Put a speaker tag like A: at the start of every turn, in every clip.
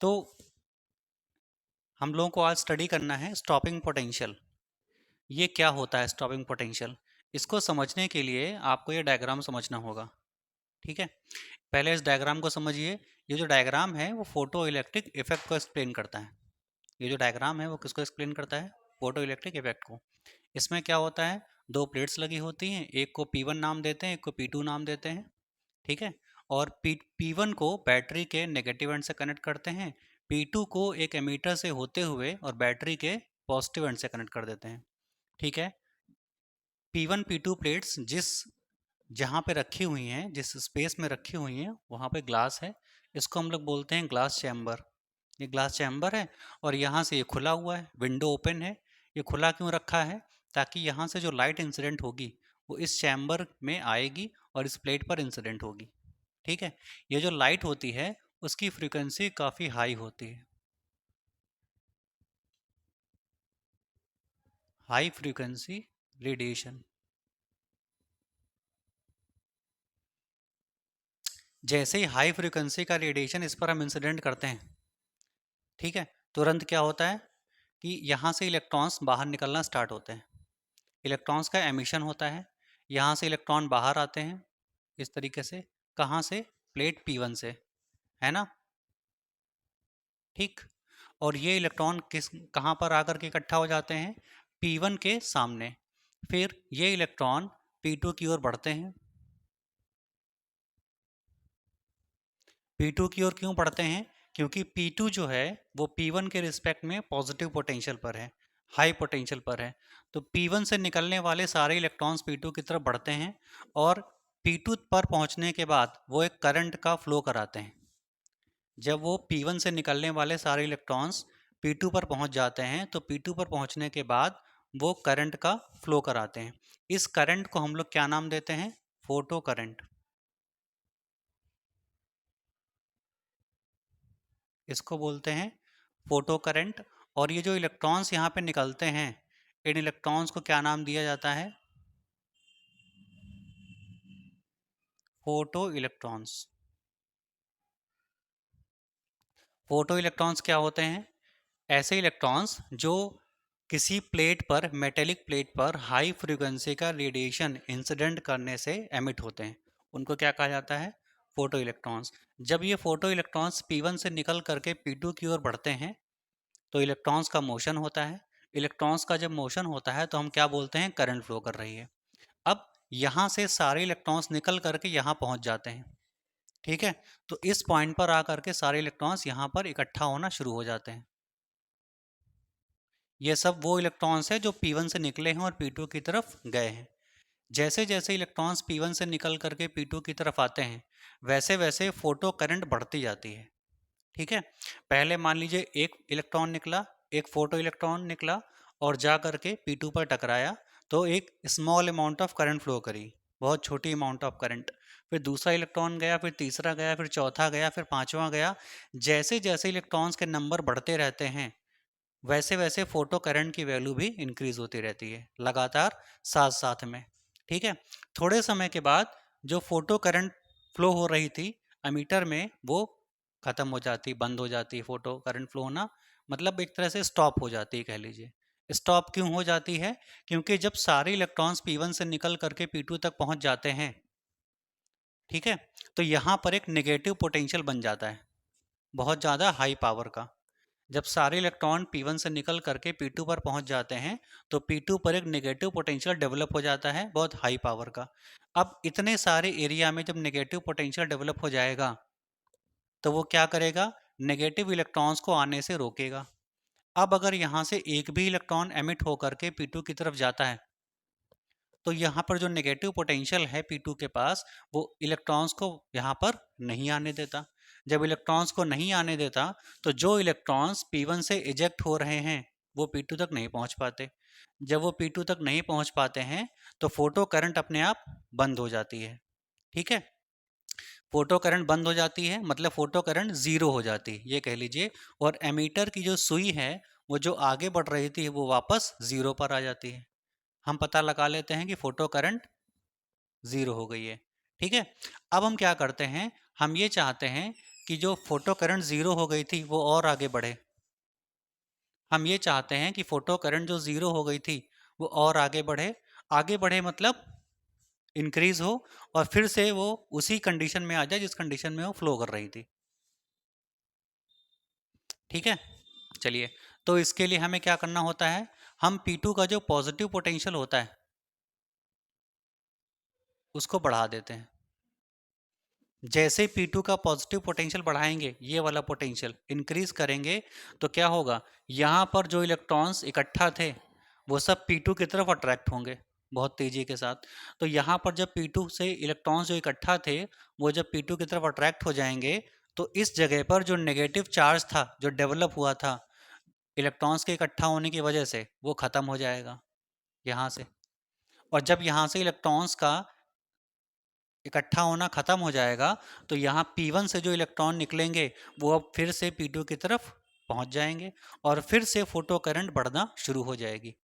A: तो हम लोगों को आज स्टडी करना है स्टॉपिंग पोटेंशियल। ये क्या होता है स्टॉपिंग पोटेंशियल? इसको समझने के लिए आपको ये डायग्राम समझना होगा। ठीक है, पहले इस डायग्राम को समझिए। ये जो डायग्राम है वो फोटो इलेक्ट्रिक इफेक्ट को एक्सप्लेन करता है। ये जो डायग्राम है वो किसको एक्सप्लेन करता है? फोटो इलेक्ट्रिक इफेक्ट को। इसमें क्या होता है, दो प्लेट्स लगी होती हैं, एक को P1 नाम देते हैं, एक को P2 नाम देते हैं। ठीक है, और P1 को बैटरी के नेगेटिव एंड से कनेक्ट करते हैं, P2 को एक एमीटर से होते हुए और बैटरी के पॉजिटिव एंड से कनेक्ट कर देते हैं। ठीक है, P1 P2 प्लेट्स जहाँ पे रखी हुई हैं, जिस स्पेस में रखी हुई हैं, वहाँ पे ग्लास है। इसको हम लोग बोलते हैं ग्लास चैम्बर। ये ग्लास चैम्बर है और यहाँ से ये खुला हुआ है, विंडो ओपन है। ये खुला क्यों रखा है? ताकि यहाँ से जो लाइट इंसिडेंट होगी वो इस चैम्बर में आएगी और इस प्लेट पर इंसिडेंट होगी। ठीक है, ये जो लाइट होती है उसकी फ्रीक्वेंसी काफ़ी हाई होती है, हाई फ्रीक्वेंसी रेडिएशन। जैसे ही हाई फ्रीक्वेंसी का रेडिएशन इस पर हम इंसिडेंट करते हैं, ठीक है, तुरंत क्या होता है कि यहाँ से इलेक्ट्रॉन्स बाहर निकलना स्टार्ट होते हैं। इलेक्ट्रॉन्स का एमिशन होता है, यहाँ से इलेक्ट्रॉन बाहर आते हैं इस तरीके से। कहाँ से? प्लेट P1 से, है ना? ठीक, और ये इलेक्ट्रॉन कहाँ पर आकर के इकट्ठा हो जाते हैं? P1 के सामने। फिर ये इलेक्ट्रॉन P2 की ओर बढ़ते हैं। P2 की ओर क्यों बढ़ते हैं? क्योंकि P2 जो है वो P1 के रिस्पेक्ट में पॉजिटिव पोटेंशियल पर है, हाई पोटेंशियल पर है। तो P1 से निकलने वाले सारे इलेक्ट्रॉन्स P2 की तरफ बढ़ते हैं और P2 पर पहुंचने के बाद वो एक करंट का फ्लो कराते हैं। जब वो P1 से निकलने वाले सारे इलेक्ट्रॉन्स P2 पर पहुंच जाते हैं तो P2 पर पहुंचने के बाद वो करंट का फ्लो कराते हैं। इस करंट को हम लोग क्या नाम देते हैं? Photo current. इसको बोलते हैं फोटो करंट। और ये जो इलेक्ट्रॉन्स यहाँ पे निकलते हैं, इन इलेक्ट्रॉन्स को क्या नाम दिया जाता है? Photo electrons. फोटो इलेक्ट्रॉन्स क्या होते हैं? ऐसे इलेक्ट्रॉन्स जो किसी प्लेट पर, मेटेलिक प्लेट पर हाई फ्रीक्वेंसी का रेडिएशन इंसिडेंट करने से एमिट होते हैं, उनको क्या कहा जाता है? Photo electrons. जब ये फोटो इलेक्ट्रॉन्स P1 से निकल करके P2 की ओर बढ़ते हैं तो इलेक्ट्रॉन्स का मोशन होता है। इलेक्ट्रॉन्स का जब मोशन होता है तो हम क्या बोलते हैं? करंट फ्लो कर रही है। अब यहाँ से सारे इलेक्ट्रॉन्स निकल करके यहाँ पहुँच जाते हैं। ठीक है, तो इस पॉइंट पर आकर के सारे इलेक्ट्रॉन्स यहाँ पर इकट्ठा होना शुरू हो जाते हैं। ये सब वो इलेक्ट्रॉन्स हैं जो P1 से निकले हैं और P2 की तरफ गए हैं। जैसे जैसे इलेक्ट्रॉन्स P1 से निकल करके P2 की तरफ आते हैं वैसे वैसे फोटो करंट बढ़ती जाती है। ठीक है, पहले मान लीजिए एक इलेक्ट्रॉन निकला, एक फोटो इलेक्ट्रॉन निकला और जा करके P2 पर टकराया तो एक small amount of current flow करी, बहुत छोटी अमाउंट ऑफ करंट। फिर दूसरा इलेक्ट्रॉन गया, फिर तीसरा गया, फिर चौथा गया, फिर पांचवा गया। जैसे जैसे इलेक्ट्रॉन्स के नंबर बढ़ते रहते हैं वैसे वैसे फोटो करंट की वैल्यू भी इंक्रीज होती रहती है लगातार, साथ साथ में। ठीक है, थोड़े समय के बाद जो फोटो करंट फ्लो हो रही थी एमीटर में वो खत्म हो जाती, बंद हो जाती। फोटो करंट फ्लो होना मतलब एक तरह से स्टॉप हो जाती है, कह लीजिए। स्टॉप क्यों हो जाती है? क्योंकि जब सारे इलेक्ट्रॉन्स P1 से निकल करके P2 तक पहुंच जाते हैं, ठीक है, तो यहाँ पर एक नेगेटिव पोटेंशियल बन जाता है, बहुत ज़्यादा हाई पावर का। जब सारे इलेक्ट्रॉन P1 से निकल करके P2 पर पहुंच जाते हैं तो P2 पर एक नेगेटिव पोटेंशियल डेवलप हो जाता है, बहुत हाई पावर का। अब इतने सारे एरिया में जब नेगेटिव पोटेंशियल डेवलप हो जाएगा तो वो क्या करेगा? नेगेटिव इलेक्ट्रॉन्स को आने से रोकेगा। अब अगर यहाँ से एक भी इलेक्ट्रॉन एमिट होकर के P2 की तरफ जाता है तो यहाँ पर जो नेगेटिव पोटेंशियल है P2 के पास वो इलेक्ट्रॉन्स को यहाँ पर नहीं आने देता। जब इलेक्ट्रॉन्स को नहीं आने देता तो जो इलेक्ट्रॉन्स P1 से इजेक्ट हो रहे हैं वो P2 तक नहीं पहुँच पाते। जब वो P2 तक नहीं पहुँच पाते हैं तो फोटो करंट अपने आप बंद हो जाती है। ठीक है, फोटो करंट बंद हो जाती है मतलब फोटो करंट जीरो हो जाती है, ये कह लीजिए। और एमीटर की जो सुई है वो जो आगे बढ़ रही थी वो वापस जीरो पर आ जाती है। हम पता लगा लेते हैं कि फोटो करंट जीरो हो गई है। ठीक है, अब हम क्या करते हैं, हम ये चाहते हैं कि जो फोटो करंट ज़ीरो हो गई थी वो और आगे बढ़े। हम ये चाहते हैं कि फोटो करंट जो ज़ीरो हो गई थी वो और आगे बढ़े। आगे बढ़े मतलब इंक्रीज हो, और फिर से वो उसी कंडीशन में आ जाए जिस कंडीशन में वो फ्लो कर रही थी। ठीक है, चलिए। तो इसके लिए हमें क्या करना होता है, हम P2 का जो पॉजिटिव पोटेंशियल होता है उसको बढ़ा देते हैं। जैसे P2 का पॉजिटिव पोटेंशियल बढ़ाएंगे, ये वाला पोटेंशियल इंक्रीज करेंगे, तो क्या होगा, यहाँ पर जो इलेक्ट्रॉन्स इकट्ठा थे वो सब P2 की तरफ अट्रैक्ट होंगे बहुत तेजी के साथ। तो यहाँ पर जब P2 से इलेक्ट्रॉन्स जो इकट्ठा थे वो जब P2 की तरफ अट्रैक्ट हो जाएंगे, तो इस जगह पर जो नेगेटिव चार्ज था जो डेवलप हुआ था इलेक्ट्रॉन्स के इकट्ठा होने की वजह से, वो खत्म हो जाएगा यहाँ से। और जब यहाँ से इलेक्ट्रॉन्स का इकट्ठा होना खत्म हो जाएगा, तो यहाँ P1 से जो इलेक्ट्रॉन निकलेंगे वो अब फिर से P2 की तरफ पहुंच जाएंगे, और फिर से फोटो करंट बढ़ना शुरू हो जाएगी।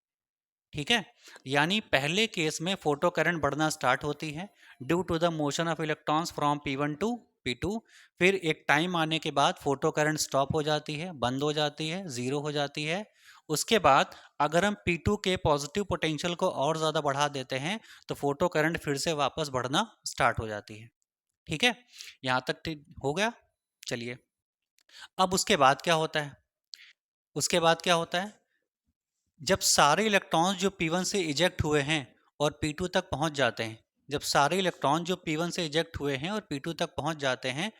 A: ठीक है, यानी पहले केस में फोटो करंट बढ़ना स्टार्ट होती है due to the motion of electrons from P1 to P2। फिर एक टाइम आने के बाद फोटो करंट स्टॉप हो जाती है, बंद हो जाती है, जीरो हो जाती है। उसके बाद अगर हम P2 के पॉजिटिव पोटेंशियल को और ज़्यादा बढ़ा देते हैं तो फोटो करंट फिर से वापस बढ़ना स्टार्ट हो जाती है। ठीक है, यहाँ तक ठीक हो गया। चलिए, अब उसके बाद क्या होता है, उसके बाद क्या होता है, जब सारे इलेक्ट्रॉन्स जो P1 से इजेक्ट हुए हैं और P2 तक पहुंच जाते हैं, जब सारे इलेक्ट्रॉन जो P1 से इजेक्ट हुए हैं और P2 तक पहुंच जाते हैं,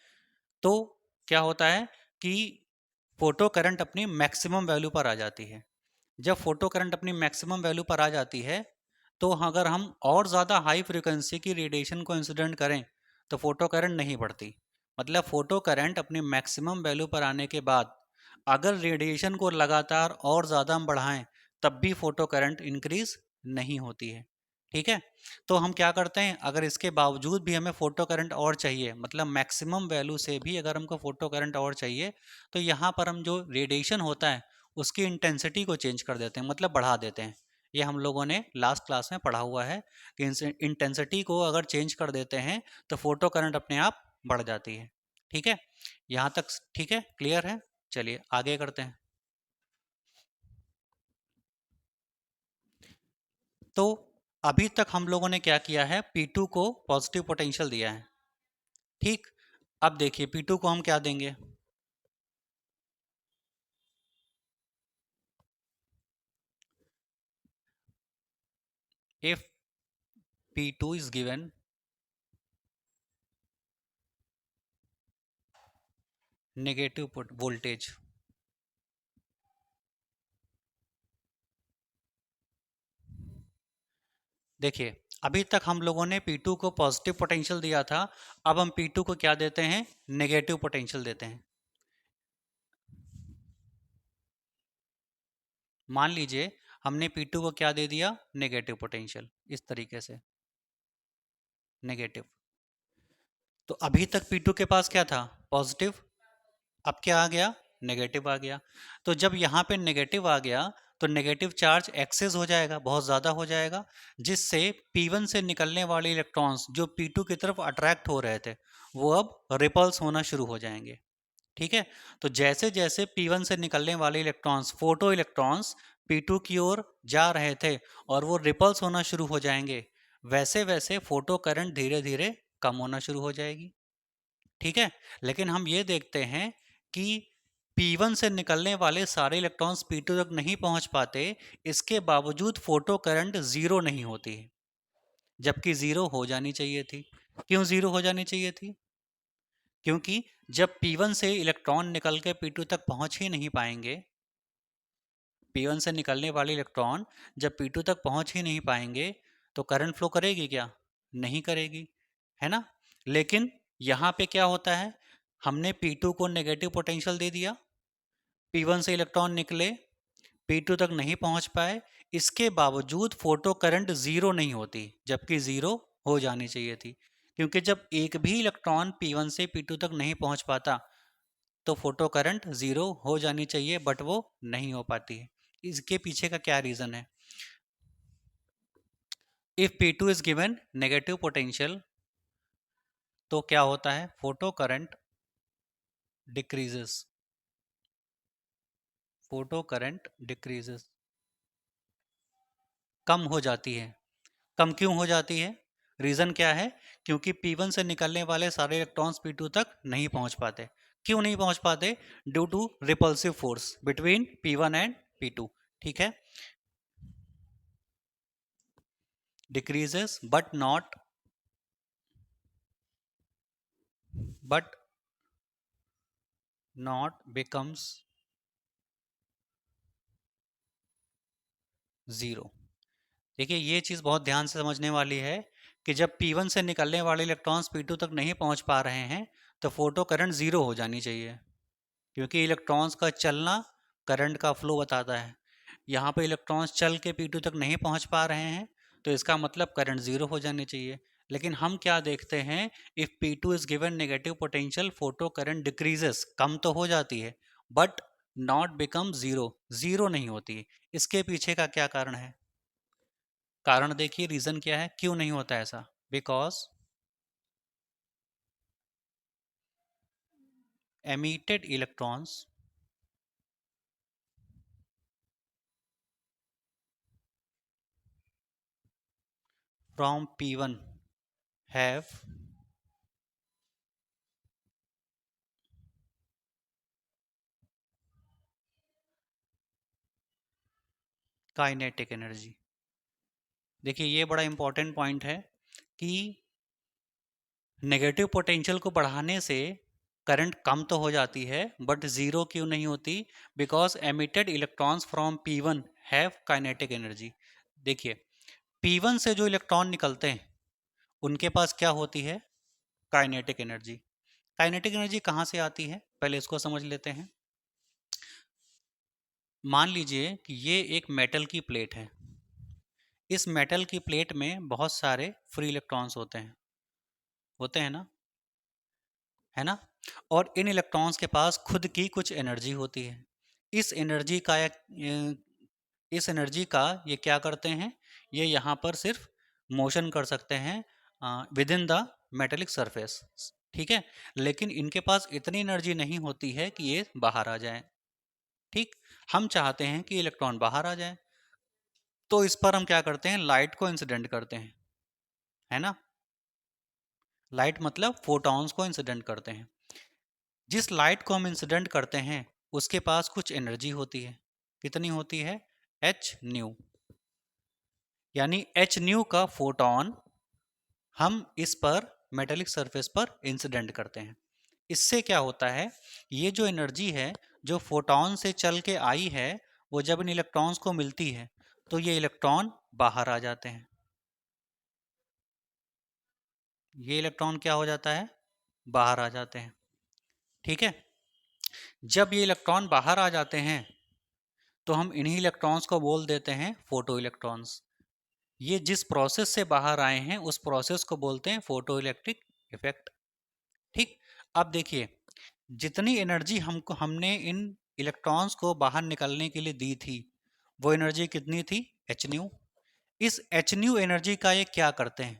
A: तो क्या होता है कि फोटो करंट अपनी मैक्सिमम वैल्यू पर आ जाती है। जब फोटो करंट अपनी मैक्सिमम वैल्यू पर आ जाती है, तो अगर हम और ज़्यादा हाई फ्रिक्वेंसी की रेडिएशन को इंसिडेंट करें तो फोटो करंट नहीं बढ़ती। मतलब फोटो करंट अपनी मैक्सिमम वैल्यू पर आने के बाद अगर रेडिएशन को लगातार और ज़्यादा हम बढ़ाएं तब भी फोटो करंट इंक्रीज नहीं होती है। ठीक है, तो हम क्या करते हैं, अगर इसके बावजूद भी हमें फोटो करंट और चाहिए, मतलब मैक्सिमम वैल्यू से भी अगर हमको फोटो करंट और चाहिए, तो यहाँ पर हम जो रेडिएशन होता है उसकी इंटेंसिटी को चेंज कर देते हैं, मतलब बढ़ा देते हैं। ये हम लोगों ने लास्ट क्लास में पढ़ा हुआ है कि इंटेंसिटी को अगर चेंज कर देते हैं तो फोटो करंट अपने आप बढ़ जाती है। ठीक है, यहाँ तक ठीक है, क्लियर है। चलिए आगे करते हैं। तो अभी तक हम लोगों ने क्या किया है, P2 को पॉजिटिव पोटेंशियल दिया है। ठीक, अब देखिए P2 को हम क्या देंगे। If P2 is given negative voltage, देखिए अभी तक हम लोगों ने P2 को पॉजिटिव पोटेंशियल दिया था, अब हम P2 को क्या देते हैं, नेगेटिव पोटेंशियल देते हैं। मान लीजिए हमने P2 को क्या दे दिया, नेगेटिव पोटेंशियल, इस तरीके से नेगेटिव। तो अभी तक P2 के पास क्या था, पॉजिटिव, अब क्या आ गया, नेगेटिव आ गया। तो जब यहाँ पे नेगेटिव आ गया तो नेगेटिव चार्ज एक्सेस हो जाएगा, बहुत ज़्यादा हो जाएगा, जिससे P1 से निकलने वाले इलेक्ट्रॉन्स जो P2 की तरफ अट्रैक्ट हो रहे थे वो अब रिपल्स होना शुरू हो जाएंगे। ठीक है, तो जैसे जैसे P1 से निकलने वाले इलेक्ट्रॉन्स, फोटो इलेक्ट्रॉन्स P2 की ओर जा रहे थे और वो रिपल्स होना शुरू हो जाएंगे, वैसे वैसे फोटो करंट धीरे धीरे कम होना शुरू हो जाएगी। ठीक है, लेकिन हम ये देखते हैं कि P1 से निकलने वाले सारे इलेक्ट्रॉन्स P2 तक नहीं पहुंच पाते, इसके बावजूद फोटो करंट जीरो नहीं होती है, जबकि जीरो हो जानी चाहिए थी। क्यों जीरो हो जानी चाहिए थी, क्योंकि जब P1 से इलेक्ट्रॉन निकल के P2 तक पहुंच ही नहीं पाएंगे, P1 से निकलने वाले इलेक्ट्रॉन जब P2 तक पहुंच ही नहीं पाएंगे तो करंट फ्लो करेगी क्या, नहीं करेगी, है ना। लेकिन यहाँ पे क्या होता है, हमने P2 को नेगेटिव पोटेंशियल दे दिया, P1 से इलेक्ट्रॉन निकले, P2 तक नहीं पहुंच पाए, इसके बावजूद फोटो करंट जीरो नहीं होती, जबकि जीरो हो जानी चाहिए थी। क्योंकि जब एक भी इलेक्ट्रॉन P1 से P2 तक नहीं पहुंच पाता तो फोटो करंट जीरो हो जानी चाहिए, बट वो नहीं हो पाती है। इसके पीछे का क्या रीजन है, if P2 is given negative potential तो क्या होता है, photo current decreases, photo current decreases, कम हो जाती है। कम क्यों हो जाती है? रीजन क्या है? क्योंकि P1 से निकलने वाले सारे इलेक्ट्रॉन्स P2 तक नहीं पहुंच पाते। क्यों नहीं पहुंच पाते? Due to repulsive force between P1 and P2। ठीक है, decreases but not becomes zero. देखिए ये चीज़ बहुत ध्यान से समझने वाली है कि जब P1 से निकलने वाले इलेक्ट्रॉन्स P2 तक नहीं पहुंच पा रहे हैं तो फोटो करंट ज़ीरो हो जानी चाहिए, क्योंकि इलेक्ट्रॉन्स का चलना करंट का फ्लो बताता है। यहाँ पे इलेक्ट्रॉन्स चल के P2 तक नहीं पहुंच पा रहे हैं तो इसका मतलब करंट ज़ीरो हो जानी चाहिए। लेकिन हम क्या देखते हैं, if P2 is given negative potential, photo current decreases, कम तो हो जाती है but not become zero, zero नहीं होती। इसके पीछे का क्या कारण है? कारण देखिए, रीज़न क्या है, क्यों नहीं होता ऐसा? Because emitted electrons from P1 have kinetic energy. देखिए ये बड़ा इंपॉर्टेंट पॉइंट है कि नेगेटिव पोटेंशियल को बढ़ाने से करंट कम तो हो जाती है बट ज़ीरो क्यों नहीं होती? Because emitted electrons from P1 have kinetic energy. देखिए P1 से जो इलेक्ट्रॉन निकलते हैं उनके पास क्या होती है? Kinetic energy. काइनेटिक एनर्जी कहाँ से आती है, पहले इसको समझ लेते हैं। मान लीजिए कि ये एक मेटल की प्लेट है। इस मेटल की प्लेट में बहुत सारे फ्री इलेक्ट्रॉन्स होते हैं ना, है ना? और इन इलेक्ट्रॉन्स के पास खुद की कुछ एनर्जी होती है। इस एनर्जी का इस एनर्जी का ये क्या करते हैं, ये यहाँ पर सिर्फ मोशन कर सकते हैं with in the metallic surface. ठीक है, लेकिन इनके पास इतनी एनर्जी नहीं होती है कि ये बाहर आ जाए। ठीक, हम चाहते हैं कि इलेक्ट्रॉन बाहर आ जाए, तो इस पर हम क्या करते हैं, लाइट को इंसिडेंट करते हैं, है ना? लाइट मतलब फोटॉन्स को इंसिडेंट करते हैं। जिस लाइट को हम इंसिडेंट करते हैं उसके पास कुछ एनर्जी होती है। कितनी होती है? H new. यानी एच न्यू का फोटॉन हम इस पर मेटेलिक सरफेस पर इंसिडेंट करते हैं। इससे क्या होता है, ये जो एनर्जी है जो फोटॉन से चल के आई है, वो जब इन इलेक्ट्रॉन्स को मिलती है तो ये इलेक्ट्रॉन बाहर आ जाते हैं। ये इलेक्ट्रॉन क्या हो जाता है? बाहर आ जाते हैं। ठीक है, जब ये इलेक्ट्रॉन बाहर आ जाते हैं तो हम इन्हीं इलेक्ट्रॉन्स को बोल देते हैं फोटो इलेक्ट्रॉन्स। ये जिस प्रोसेस से बाहर आए हैं उस प्रोसेस को बोलते हैं फोटो इलेक्ट्रिक इफेक्ट। ठीक, अब देखिए जितनी एनर्जी हमको हमने इन इलेक्ट्रॉन्स को बाहर निकलने के लिए दी थी वो एनर्जी कितनी थी? H new. इस एच न्यू एनर्जी का ये क्या करते हैं,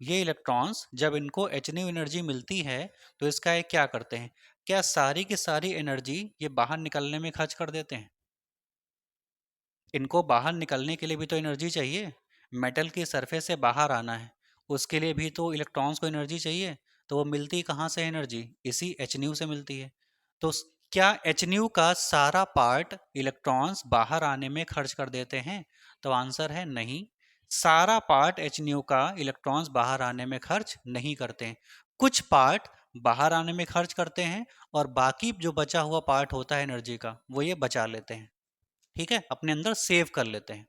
A: ये इलेक्ट्रॉन्स जब इनको एच न्यू एनर्जी मिलती है तो इसका ये क्या करते हैं, क्या सारी की सारी एनर्जी ये बाहर निकलने में खर्च कर देते हैं? इनको बाहर निकलने के लिए भी तो एनर्जी चाहिए। मेटल की सरफेस से बाहर आना है, उसके लिए भी तो इलेक्ट्रॉन्स को एनर्जी चाहिए। तो वो मिलती कहाँ से एनर्जी? इसी एच न्यू से मिलती है। तो क्या एच न्यू का सारा पार्ट इलेक्ट्रॉन्स बाहर आने में खर्च कर देते हैं? तो आंसर है नहीं। सारा पार्ट एच न्यू का इलेक्ट्रॉन्स बाहर आने में खर्च नहीं करते हैं। कुछ पार्ट बाहर आने में खर्च करते हैं और बाकी जो बचा हुआ पार्ट होता है एनर्जी का वो ये बचा लेते हैं। ठीक है, अपने अंदर सेव कर लेते हैं।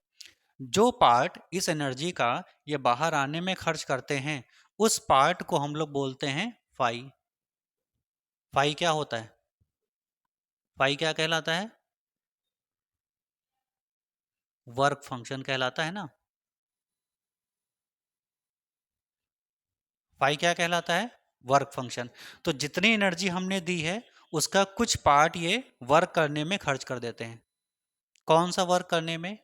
A: जो पार्ट इस एनर्जी का ये बाहर आने में खर्च करते हैं उस पार्ट को हम लोग बोलते हैं फाई। फाई क्या होता है? फाई क्या कहलाता है? वर्क फंक्शन कहलाता है ना। फाई क्या कहलाता है? Work function. तो जितनी एनर्जी हमने दी है उसका कुछ पार्ट ये वर्क करने में खर्च कर देते हैं। कौन सा वर्क करने में?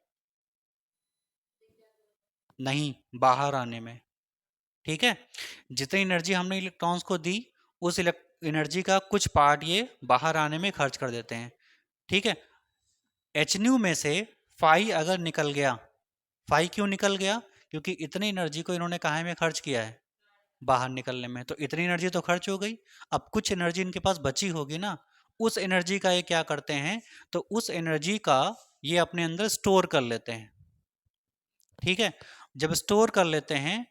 A: नहीं, बाहर आने में। ठीक है, जितनी एनर्जी हमने इलेक्ट्रॉन्स को दी उस एनर्जी का कुछ पार्ट ये बाहर आने में खर्च कर देते हैं। ठीक है, एच न्यू में से फाई अगर निकल गया, फाई क्यों निकल गया? क्योंकि इतनी एनर्जी को इन्होंने कहाँ में खर्च किया है, बाहर निकलने में, तो इतनी एनर्जी तो खर्च हो गई। अब कुछ एनर्जी इनके पास बची होगी ना, उस एनर्जी का ये क्या करते हैं, तो उस एनर्जी का ये अपने अंदर स्टोर कर लेते हैं। ठीक है, जब स्टोर कर लेते हैं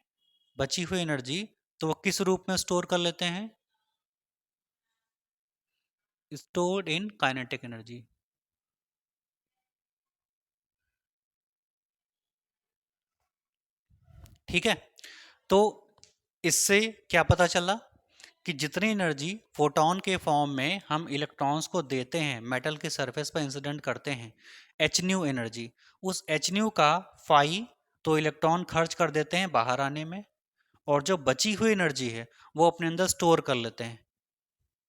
A: बची हुई एनर्जी, तो वो किस रूप में स्टोर कर लेते हैं? Stored in kinetic energy. ठीक है, तो इससे क्या पता चला कि जितनी एनर्जी फोटोन के फॉर्म में हम इलेक्ट्रॉन्स को देते हैं, मेटल के सरफेस पर इंसिडेंट करते हैं, एच न्यू एनर्जी, उस एच न्यू का फाई तो इलेक्ट्रॉन खर्च कर देते हैं बाहर आने में, और जो बची हुई एनर्जी है वो अपने अंदर स्टोर कर लेते हैं।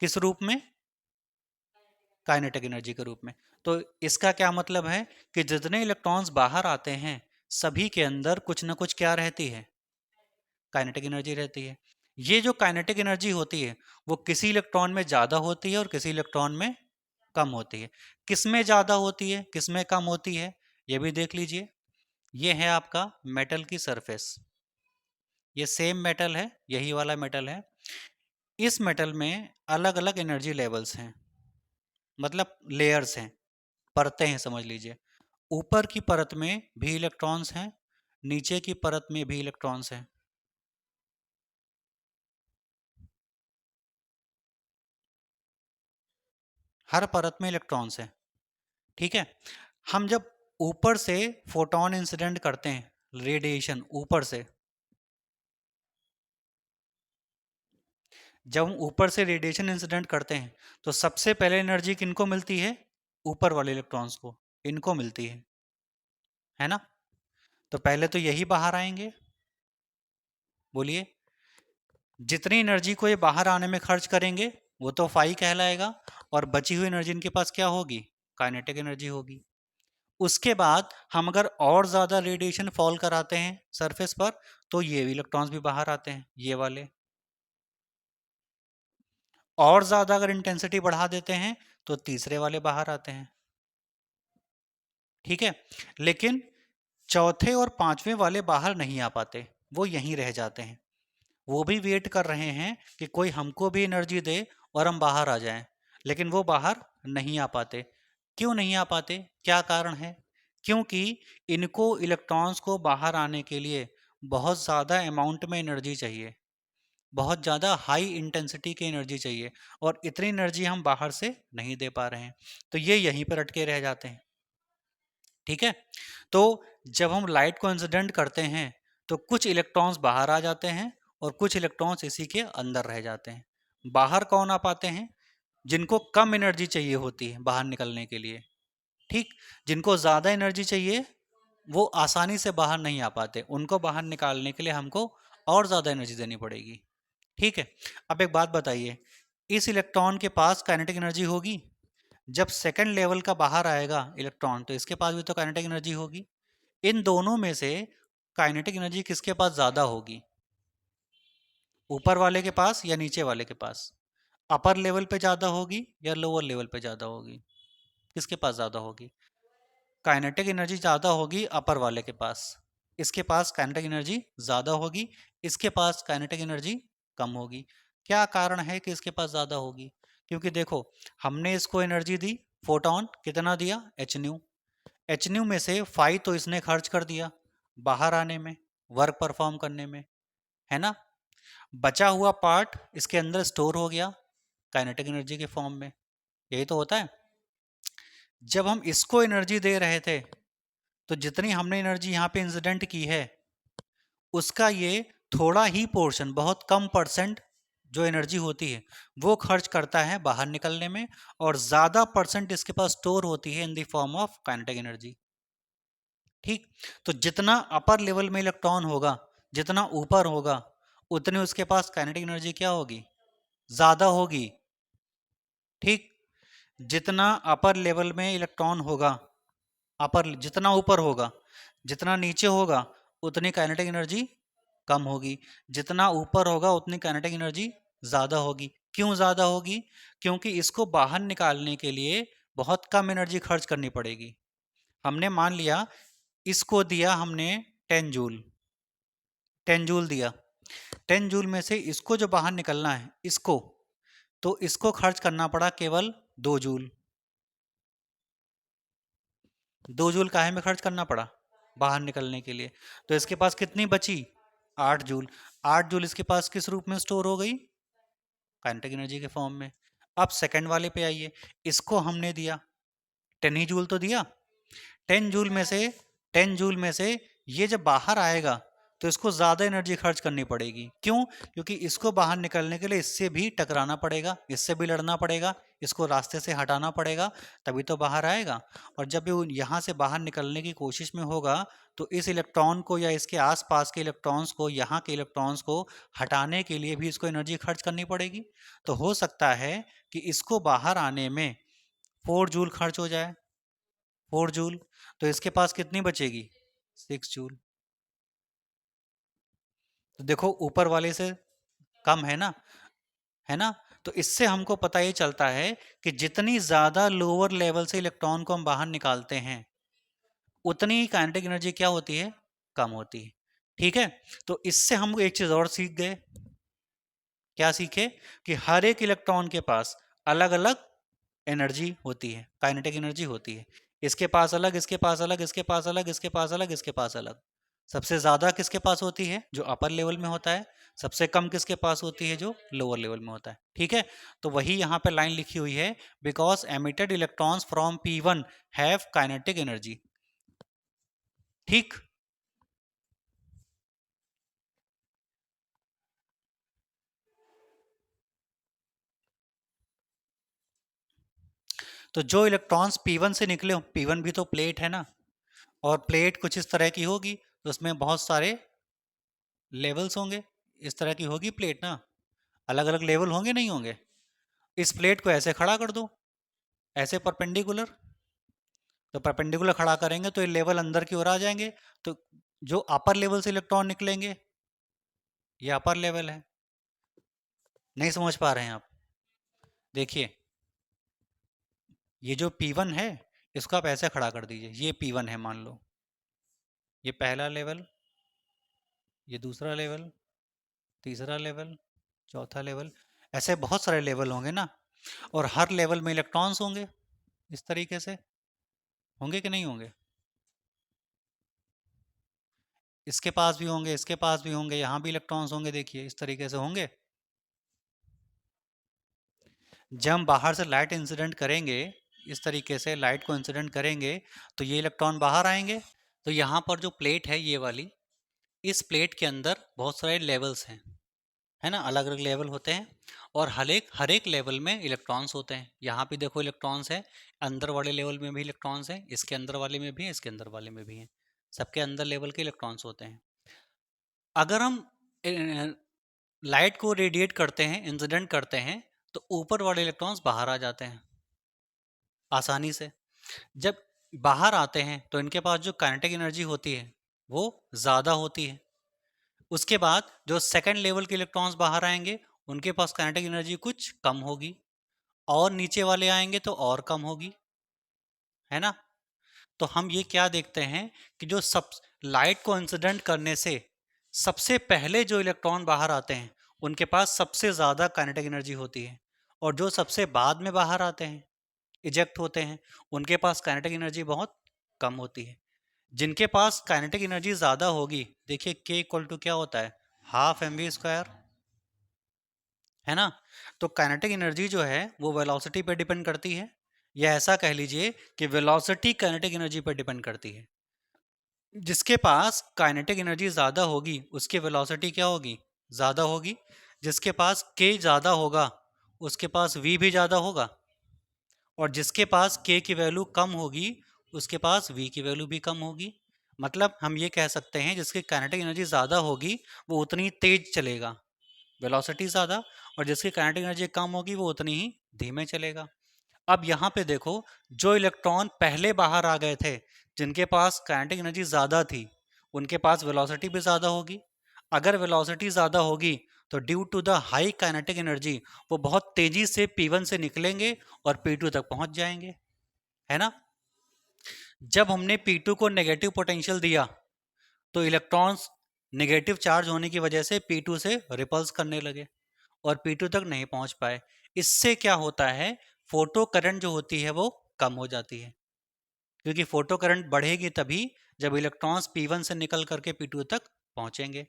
A: किस रूप में? काइनेटिक एनर्जी के रूप में। तो इसका क्या मतलब है कि जितने इलेक्ट्रॉन्स बाहर आते हैं सभी के अंदर कुछ ना कुछ क्या रहती है? काइनेटिक एनर्जी रहती है। ये जो काइनेटिक एनर्जी होती है वो किसी इलेक्ट्रॉन में ज़्यादा होती है और किसी इलेक्ट्रॉन में कम होती है। किस में ज़्यादा होती है, किस में कम होती है, ये भी देख लीजिए। ये है आपका मेटल की सरफेस, ये सेम मेटल है, यही वाला मेटल है। इस मेटल में अलग अलग एनर्जी लेवल्स हैं, मतलब लेयर्स हैं, परतें हैं समझ लीजिए। ऊपर की परत में भी इलेक्ट्रॉन्स हैं, नीचे की परत में भी इलेक्ट्रॉन्स हैं। हर परत में इलेक्ट्रॉन्स हैं। ठीक है, हम जब ऊपर से फोटोन इंसिडेंट करते हैं, रेडिएशन ऊपर से, जब हम ऊपर से रेडिएशन इंसिडेंट करते हैं तो सबसे पहले एनर्जी किनको मिलती है? ऊपर वाले इलेक्ट्रॉन्स को, इनको मिलती है ना? तो पहले तो यही बाहर आएंगे। बोलिए, जितनी एनर्जी को ये बाहर आने में खर्च करेंगे वो तो फाई कहलाएगा, और बची हुई एनर्जी इनके पास क्या होगी? काइनेटिक एनर्जी होगी। उसके बाद हम अगर और ज़्यादा रेडिएशन फॉल कराते हैं सरफेस पर तो ये इलेक्ट्रॉन्स भी बाहर आते हैं, ये वाले। और ज़्यादा अगर इंटेंसिटी बढ़ा देते हैं तो तीसरे वाले बाहर आते हैं। ठीक है, लेकिन चौथे और पांचवें वाले बाहर नहीं आ पाते, वो यहीं रह जाते हैं। वो भी वेट कर रहे हैं कि कोई हमको भी एनर्जी दे और हम बाहर आ जाएं, लेकिन वो बाहर नहीं आ पाते। क्यों नहीं आ पाते, क्या कारण है? क्योंकि इनको इलेक्ट्रॉन्स को बाहर आने के लिए बहुत ज़्यादा अमाउंट में एनर्जी चाहिए, बहुत ज़्यादा हाई इंटेंसिटी की एनर्जी चाहिए, और इतनी एनर्जी हम बाहर से नहीं दे पा रहे हैं, तो ये यहीं पर अटके रह जाते हैं। ठीक है, तो जब हम लाइट को इंसिडेंट करते हैं तो कुछ इलेक्ट्रॉन्स बाहर आ जाते हैं और कुछ इलेक्ट्रॉन्स इसी के अंदर रह जाते हैं। बाहर कौन आ पाते हैं? जिनको कम एनर्जी चाहिए होती है बाहर निकलने के लिए। ठीक, जिनको ज़्यादा एनर्जी चाहिए वो आसानी से बाहर नहीं आ पाते, उनको बाहर निकालने के लिए हमको और ज़्यादा एनर्जी देनी पड़ेगी। ठीक है, अब एक बात बताइए, इस इलेक्ट्रॉन के पास काइनेटिक एनर्जी होगी? जब सेकंड लेवल का बाहर आएगा इलेक्ट्रॉन तो इसके पास भी तो काइनेटिक एनर्जी होगी। इन दोनों में से काइनेटिक एनर्जी किसके पास ज़्यादा होगी? ऊपर वाले के पास या नीचे वाले के पास? अपर लेवल पे ज़्यादा होगी या लोअर लेवल पे ज़्यादा होगी? किसके पास ज़्यादा होगी? काइनेटिक एनर्जी ज़्यादा होगी अपर वाले के पास। इसके पास काइनेटिक एनर्जी ज़्यादा होगी, इसके पास काइनेटिक एनर्जी कम होगी। क्या कारण है कि इसके पास ज़्यादा होगी? क्योंकि देखो, हमने इसको एनर्जी दी, फोटोन कितना दिया? H new. एच न्यू में से फाई तो इसने खर्च कर दिया बाहर आने में, वर्क परफॉर्म करने में, है ना? बचा हुआ पार्ट इसके अंदर स्टोर हो गया काइनेटिक एनर्जी के फॉर्म में। यही तो होता है। जब हम इसको एनर्जी दे रहे थे तो जितनी हमने एनर्जी यहाँ पे इंसिडेंट की है उसका ये थोड़ा ही पोर्शन, बहुत कम परसेंट जो एनर्जी होती है वो खर्च करता है बाहर निकलने में, और ज़्यादा परसेंट इसके पास स्टोर होती है in the form of kinetic energy. ठीक, तो जितना अपर लेवल में इलेक्ट्रॉन होगा, जितना ऊपर होगा, उतनी उसके पास काइनेटिक एनर्जी क्या होगी? ज़्यादा होगी। ठीक, जितना अपर लेवल में इलेक्ट्रॉन होगा, अपर जितना ऊपर होगा, जितना नीचे होगा उतनी काइनेटिक एनर्जी कम होगी, जितना ऊपर होगा उतनी काइनेटिक एनर्जी ज़्यादा होगी। क्यों ज़्यादा होगी? क्योंकि इसको बाहर निकालने के लिए बहुत कम एनर्जी खर्च करनी पड़ेगी। हमने मान लिया इसको दिया हमने 10 जूल, 10 जूल दिया, 10 जूल में से इसको जो बाहर निकलना है इसको, तो इसको खर्च करना पड़ा केवल 2 जूल। 2 जूल काहे में खर्च करना पड़ा? बाहर निकलने के लिए। तो इसके पास कितनी बची? 8 जूल। 8 जूल इसके पास किस रूप में स्टोर हो गई? काइनेटिक एनर्जी के फॉर्म में। अब सेकंड वाले पे आइए, इसको हमने दिया 10 ही जूल तो दिया। 10 जूल में से 10 जूल में से ये जब बाहर आएगा तो इसको ज़्यादा एनर्जी खर्च करनी पड़ेगी। क्यों? क्योंकि इसको बाहर निकलने के लिए इससे भी टकराना पड़ेगा, इससे भी लड़ना पड़ेगा, इसको रास्ते से हटाना पड़ेगा, तभी तो बाहर आएगा। और जब ये यहाँ से बाहर निकलने की कोशिश में होगा तो इस इलेक्ट्रॉन को या इसके आसपास के इलेक्ट्रॉन्स को, यहाँ के इलेक्ट्रॉन्स को हटाने के लिए भी इसको एनर्जी खर्च करनी पड़ेगी। तो हो सकता है कि इसको बाहर आने में 4 जूल खर्च हो जाए, 4 जूल। तो इसके पास कितनी बचेगी? 6 जूल। तो देखो ऊपर वाले से कम है ना, है ना? तो इससे हमको पता ये चलता है कि जितनी ज्यादा लोअर लेवल से इलेक्ट्रॉन को हम बाहर निकालते हैं उतनी ही काइनेटिक एनर्जी क्या होती है? कम होती है। ठीक है, तो इससे हम एक चीज और सीख गए। क्या सीखे? कि हर एक इलेक्ट्रॉन के पास अलग अलग एनर्जी होती है, काइनेटिक एनर्जी होती है। इसके पास अलग, इसके पास अलग, इसके पास अलग, इसके पास अलग, इसके पास अलग। सबसे ज्यादा किसके पास होती है? जो अपर लेवल में होता है। सबसे कम किसके पास होती है? जो लोअर लेवल में होता है। ठीक है, तो वही यहाँ पे लाइन लिखी हुई है, because emitted electrons from P1 have kinetic energy. ठीक, तो जो इलेक्ट्रॉन्स P1 से निकले, P1 भी तो प्लेट है ना, और प्लेट कुछ इस तरह की होगी, तो उसमें बहुत सारे लेवल्स होंगे। इस तरह की होगी प्लेट ना, अलग अलग लेवल होंगे नहीं होंगे? इस प्लेट को ऐसे खड़ा कर दो, ऐसे परपेंडिकुलर। तो परपेंडिकुलर खड़ा करेंगे तो ये लेवल अंदर की ओर आ जाएंगे। तो जो अपर लेवल से इलेक्ट्रॉन निकलेंगे ये अपर लेवल है। नहीं समझ पा रहे हैं आप? देखिए, ये जो P1 है इसको आप ऐसे खड़ा कर दीजिए, ये P1 है मान लो, ये पहला लेवल, ये दूसरा लेवल, तीसरा लेवल, चौथा लेवल। ऐसे बहुत सारे लेवल होंगे ना, और हर लेवल में इलेक्ट्रॉन्स होंगे। इस तरीके से होंगे कि नहीं होंगे? इसके पास भी होंगे, इसके पास भी होंगे, यहाँ भी इलेक्ट्रॉन्स होंगे। देखिए इस तरीके से होंगे। जब हम बाहर से लाइट इंसिडेंट करेंगे, इस तरीके से लाइट को इंसिडेंट करेंगे, तो ये इलेक्ट्रॉन बाहर आएंगे। तो यहाँ पर जो प्लेट है ये वाली, इस प्लेट के अंदर बहुत सारे लेवल्स हैं, है ना, अलग अलग लेवल होते हैं, और हर एक लेवल में इलेक्ट्रॉन्स होते हैं। यहाँ पे देखो इलेक्ट्रॉन्स है, अंदर वाले लेवल में भी इलेक्ट्रॉन्स है, इसके अंदर वाले में भी है, इसके अंदर वाले में भी है। सबके अंदर लेवल के इलेक्ट्रॉन्स होते हैं। अगर हम लाइट को रेडिएट करते हैं, इंसिडेंट करते हैं, तो ऊपर वाले इलेक्ट्रॉन्स बाहर आ जाते हैं आसानी से। जब बाहर आते हैं तो इनके पास जो काइनेटिक एनर्जी होती है वो ज़्यादा होती है। उसके बाद जो सेकंड लेवल के इलेक्ट्रॉन्स बाहर आएंगे उनके पास काइनेटिक एनर्जी कुछ कम होगी, और नीचे वाले आएंगे तो और कम होगी, है ना? तो हम ये क्या देखते हैं कि जो सब लाइट को इंसिडेंट करने से सबसे पहले जो इलेक्ट्रॉन बाहर आते हैं उनके पास सबसे ज़्यादा काइनेटिक एनर्जी होती है, और जो सबसे बाद में बाहर आते हैं, इजेक्ट होते हैं, उनके पास काइनेटिक एनर्जी बहुत कम होती है। जिनके पास काइनेटिक एनर्जी ज़्यादा होगी, देखिए K इक्वल टू क्या होता है? हाफ mv², है ना? तो काइनेटिक एनर्जी जो है वो वेलोसिटी पे डिपेंड करती है, या ऐसा कह लीजिए कि वेलोसिटी काइनेटिक एनर्जी पर डिपेंड करती है। जिसके पास काइनेटिक एनर्जी ज़्यादा होगी उसकी वेलोसिटी क्या होगी? ज़्यादा होगी। जिसके पास K ज़्यादा होगा उसके पास V भी ज़्यादा होगा, और जिसके पास K की वैल्यू कम होगी उसके पास V की वैल्यू भी कम होगी। मतलब हम ये कह सकते हैं जिसकी काइनेटिक एनर्जी ज़्यादा होगी वो उतनी तेज चलेगा, वेलोसिटी ज़्यादा, और जिसकी काइनेटिक एनर्जी कम होगी वो उतनी ही धीमे चलेगा। अब यहाँ पे देखो, जो इलेक्ट्रॉन पहले बाहर आ गए थे जिनके पास काइनेटिक एनर्जी ज़्यादा थी उनके पास वेलोसिटी भी ज़्यादा होगी। अगर वेलोसिटी ज़्यादा होगी तो due to the high kinetic energy वो बहुत तेजी से P1 से निकलेंगे और P2 तक पहुंच जाएंगे, है ना। जब हमने P2 को नेगेटिव पोटेंशियल दिया तो इलेक्ट्रॉन्स नेगेटिव चार्ज होने की वजह से P2 से रिपल्स करने लगे और P2 तक नहीं पहुंच पाए। इससे क्या होता है, फोटो करंट जो होती है वो कम हो जाती है, क्योंकि फोटो करंट बढ़ेगी तभी जब इलेक्ट्रॉन्स P1 से निकल करके P2 तक पहुंचेंगे।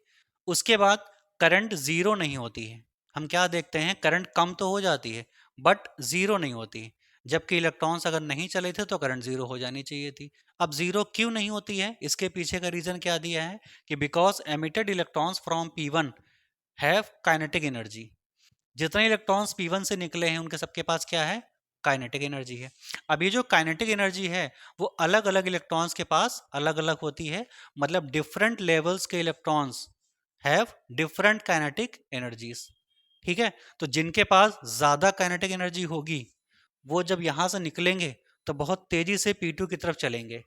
A: उसके बाद करंट जीरो नहीं होती है। हम क्या देखते हैं, करंट कम तो हो जाती है बट जीरो नहीं होती है, जबकि इलेक्ट्रॉन्स अगर नहीं चले थे तो करंट जीरो हो जानी चाहिए थी। अब जीरो क्यों नहीं होती है, इसके पीछे का रीजन क्या दिया है कि because emitted electrons from P1 have kinetic energy. जितने इलेक्ट्रॉन्स P1 से निकले हैं उनके सबके पास क्या है, काइनेटिक एनर्जी है। अब ये जो काइनेटिक एनर्जी है वो अलग अलग इलेक्ट्रॉन्स के पास अलग अलग होती है, मतलब डिफरेंट लेवल्स के electrons have different kinetic energies. ठीक है, तो जिनके पास ज्यादा काइनेटिक एनर्जी होगी वो जब यहां से निकलेंगे तो बहुत तेजी से P2 की तरफ चलेंगे।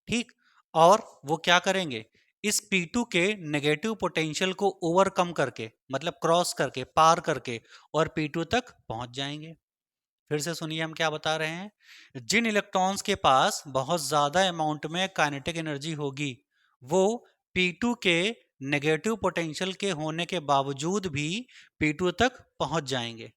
A: ठीक, और वो क्या करेंगे, इस P2 के नेगेटिव पोटेंशियल को ओवरकम करके, मतलब क्रॉस करके, पार करके, और P2 तक पहुंच जाएंगे। फिर से सुनिए हम क्या बता रहे हैं। जिन इलेक्ट्रॉन्स के पास बहुत ज्यादा अमाउंट में काइनेटिक एनर्जी होगी वो P2 के नेगेटिव पोटेंशियल के होने के बावजूद भी P2 तक पहुंच जाएंगे।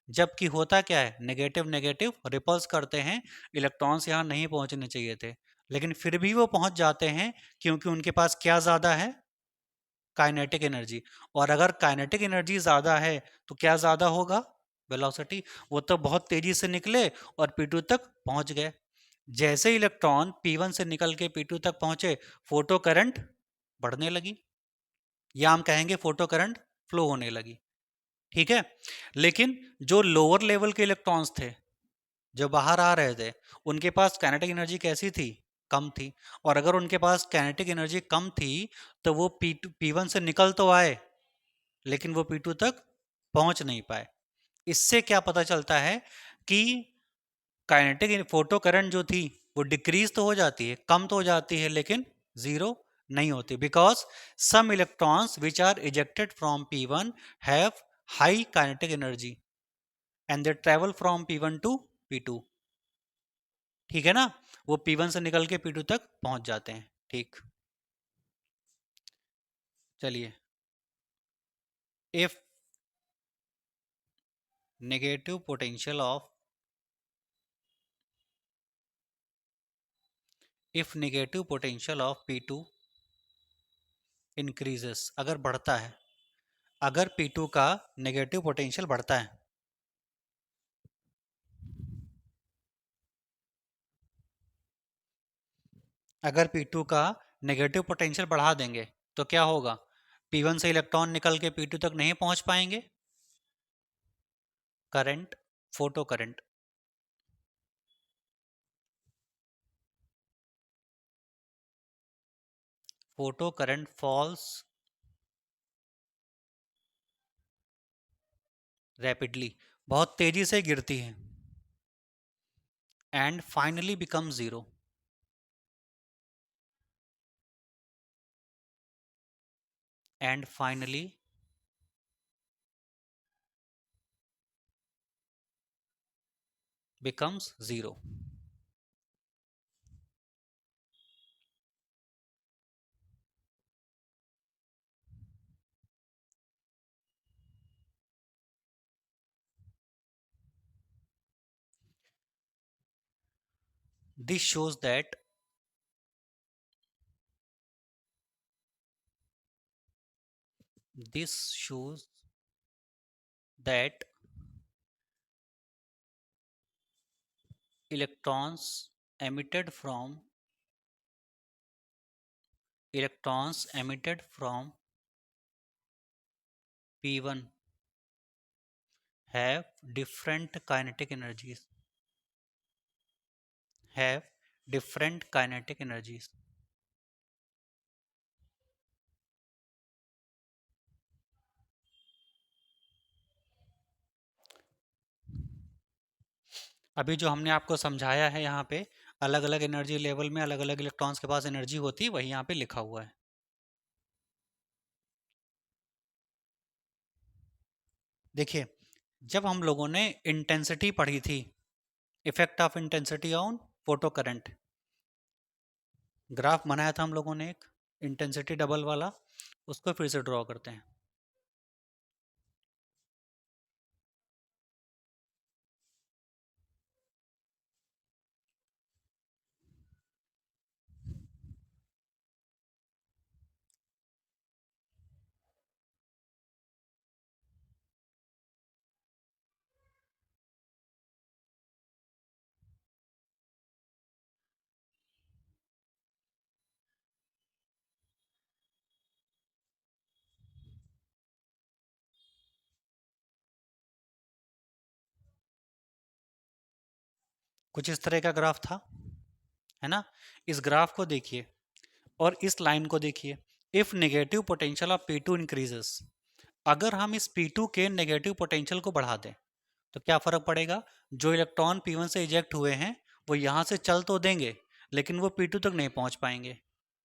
A: जबकि होता क्या है, नेगेटिव नेगेटिव रिपल्स करते हैं, इलेक्ट्रॉन्स यहाँ नहीं पहुंचने चाहिए थे, लेकिन फिर भी वो पहुंच जाते हैं क्योंकि उनके पास क्या ज्यादा है, काइनेटिक एनर्जी। और अगर काइनेटिक एनर्जी ज्यादा है तो क्या ज्यादा होगा, वेलोसिटी। वो तो बहुत तेजी से निकले और P2 तक पहुंच गए। जैसे इलेक्ट्रॉन P1 से निकल के P2 तक पहुंचे, फोटो करंट बढ़ने लगी, या हम कहेंगे फोटो करंट फ्लो होने लगी। ठीक है, लेकिन जो लोअर लेवल के इलेक्ट्रॉन्स थे जो बाहर आ रहे थे उनके पास काइनेटिक एनर्जी कैसी थी, कम थी। और अगर उनके पास काइनेटिक एनर्जी कम थी तो वो P1 से निकल तो आए लेकिन वो P2 तक पहुंच नहीं पाए। इससे क्या पता चलता है कि काइनेटिक फोटो करंट जो थी वो डिक्रीज तो हो जाती है, कम तो हो जाती है, लेकिन जीरो नहीं होती, because some electrons which are ejected from P1 have high kinetic energy and they travel from P1 to P2। ठीक है ना, वो P1 से निकल के P2 तक पहुंच जाते हैं। ठीक, चलिए। If negative potential of if negative potential of P2 increases, अगर बढ़ता है, अगर P2 का नेगेटिव पोटेंशियल बढ़ता है, अगर P2 का नेगेटिव पोटेंशियल बढ़ा देंगे तो क्या होगा, P1 से इलेक्ट्रॉन निकल के P2 तक नहीं पहुंच पाएंगे, current, photo current, photo current falls rapidly, बहुत तेजी से गिरती है, and finally become zero, and finally becomes zero. This shows that this shows that electrons emitted from electrons emitted from P1 have different kinetic energies, have different kinetic energies. अभी जो हमने आपको समझाया है यहाँ पे, अलग अलग एनर्जी लेवल में अलग अलग इलेक्ट्रॉन्स के पास एनर्जी होती है, वही यहाँ पे लिखा हुआ है। देखिए, जब हम लोगों ने इंटेंसिटी पढ़ी थी, effect of intensity on photo current, graph बनाया था हम लोगों ने एक इंटेंसिटी डबल वाला, उसको फिर से ड्रॉ करते हैं। कुछ इस तरह का ग्राफ था, है ना। इस ग्राफ को देखिए और इस लाइन को देखिए। If negative potential of P2 increases, अगर हम इस P2 के नेगेटिव पोटेंशियल को बढ़ा दें तो क्या फर्क पड़ेगा? जो इलेक्ट्रॉन P1 से इजेक्ट हुए हैं वो यहां से चल तो देंगे, लेकिन वो P2 तक नहीं पहुंच पाएंगे।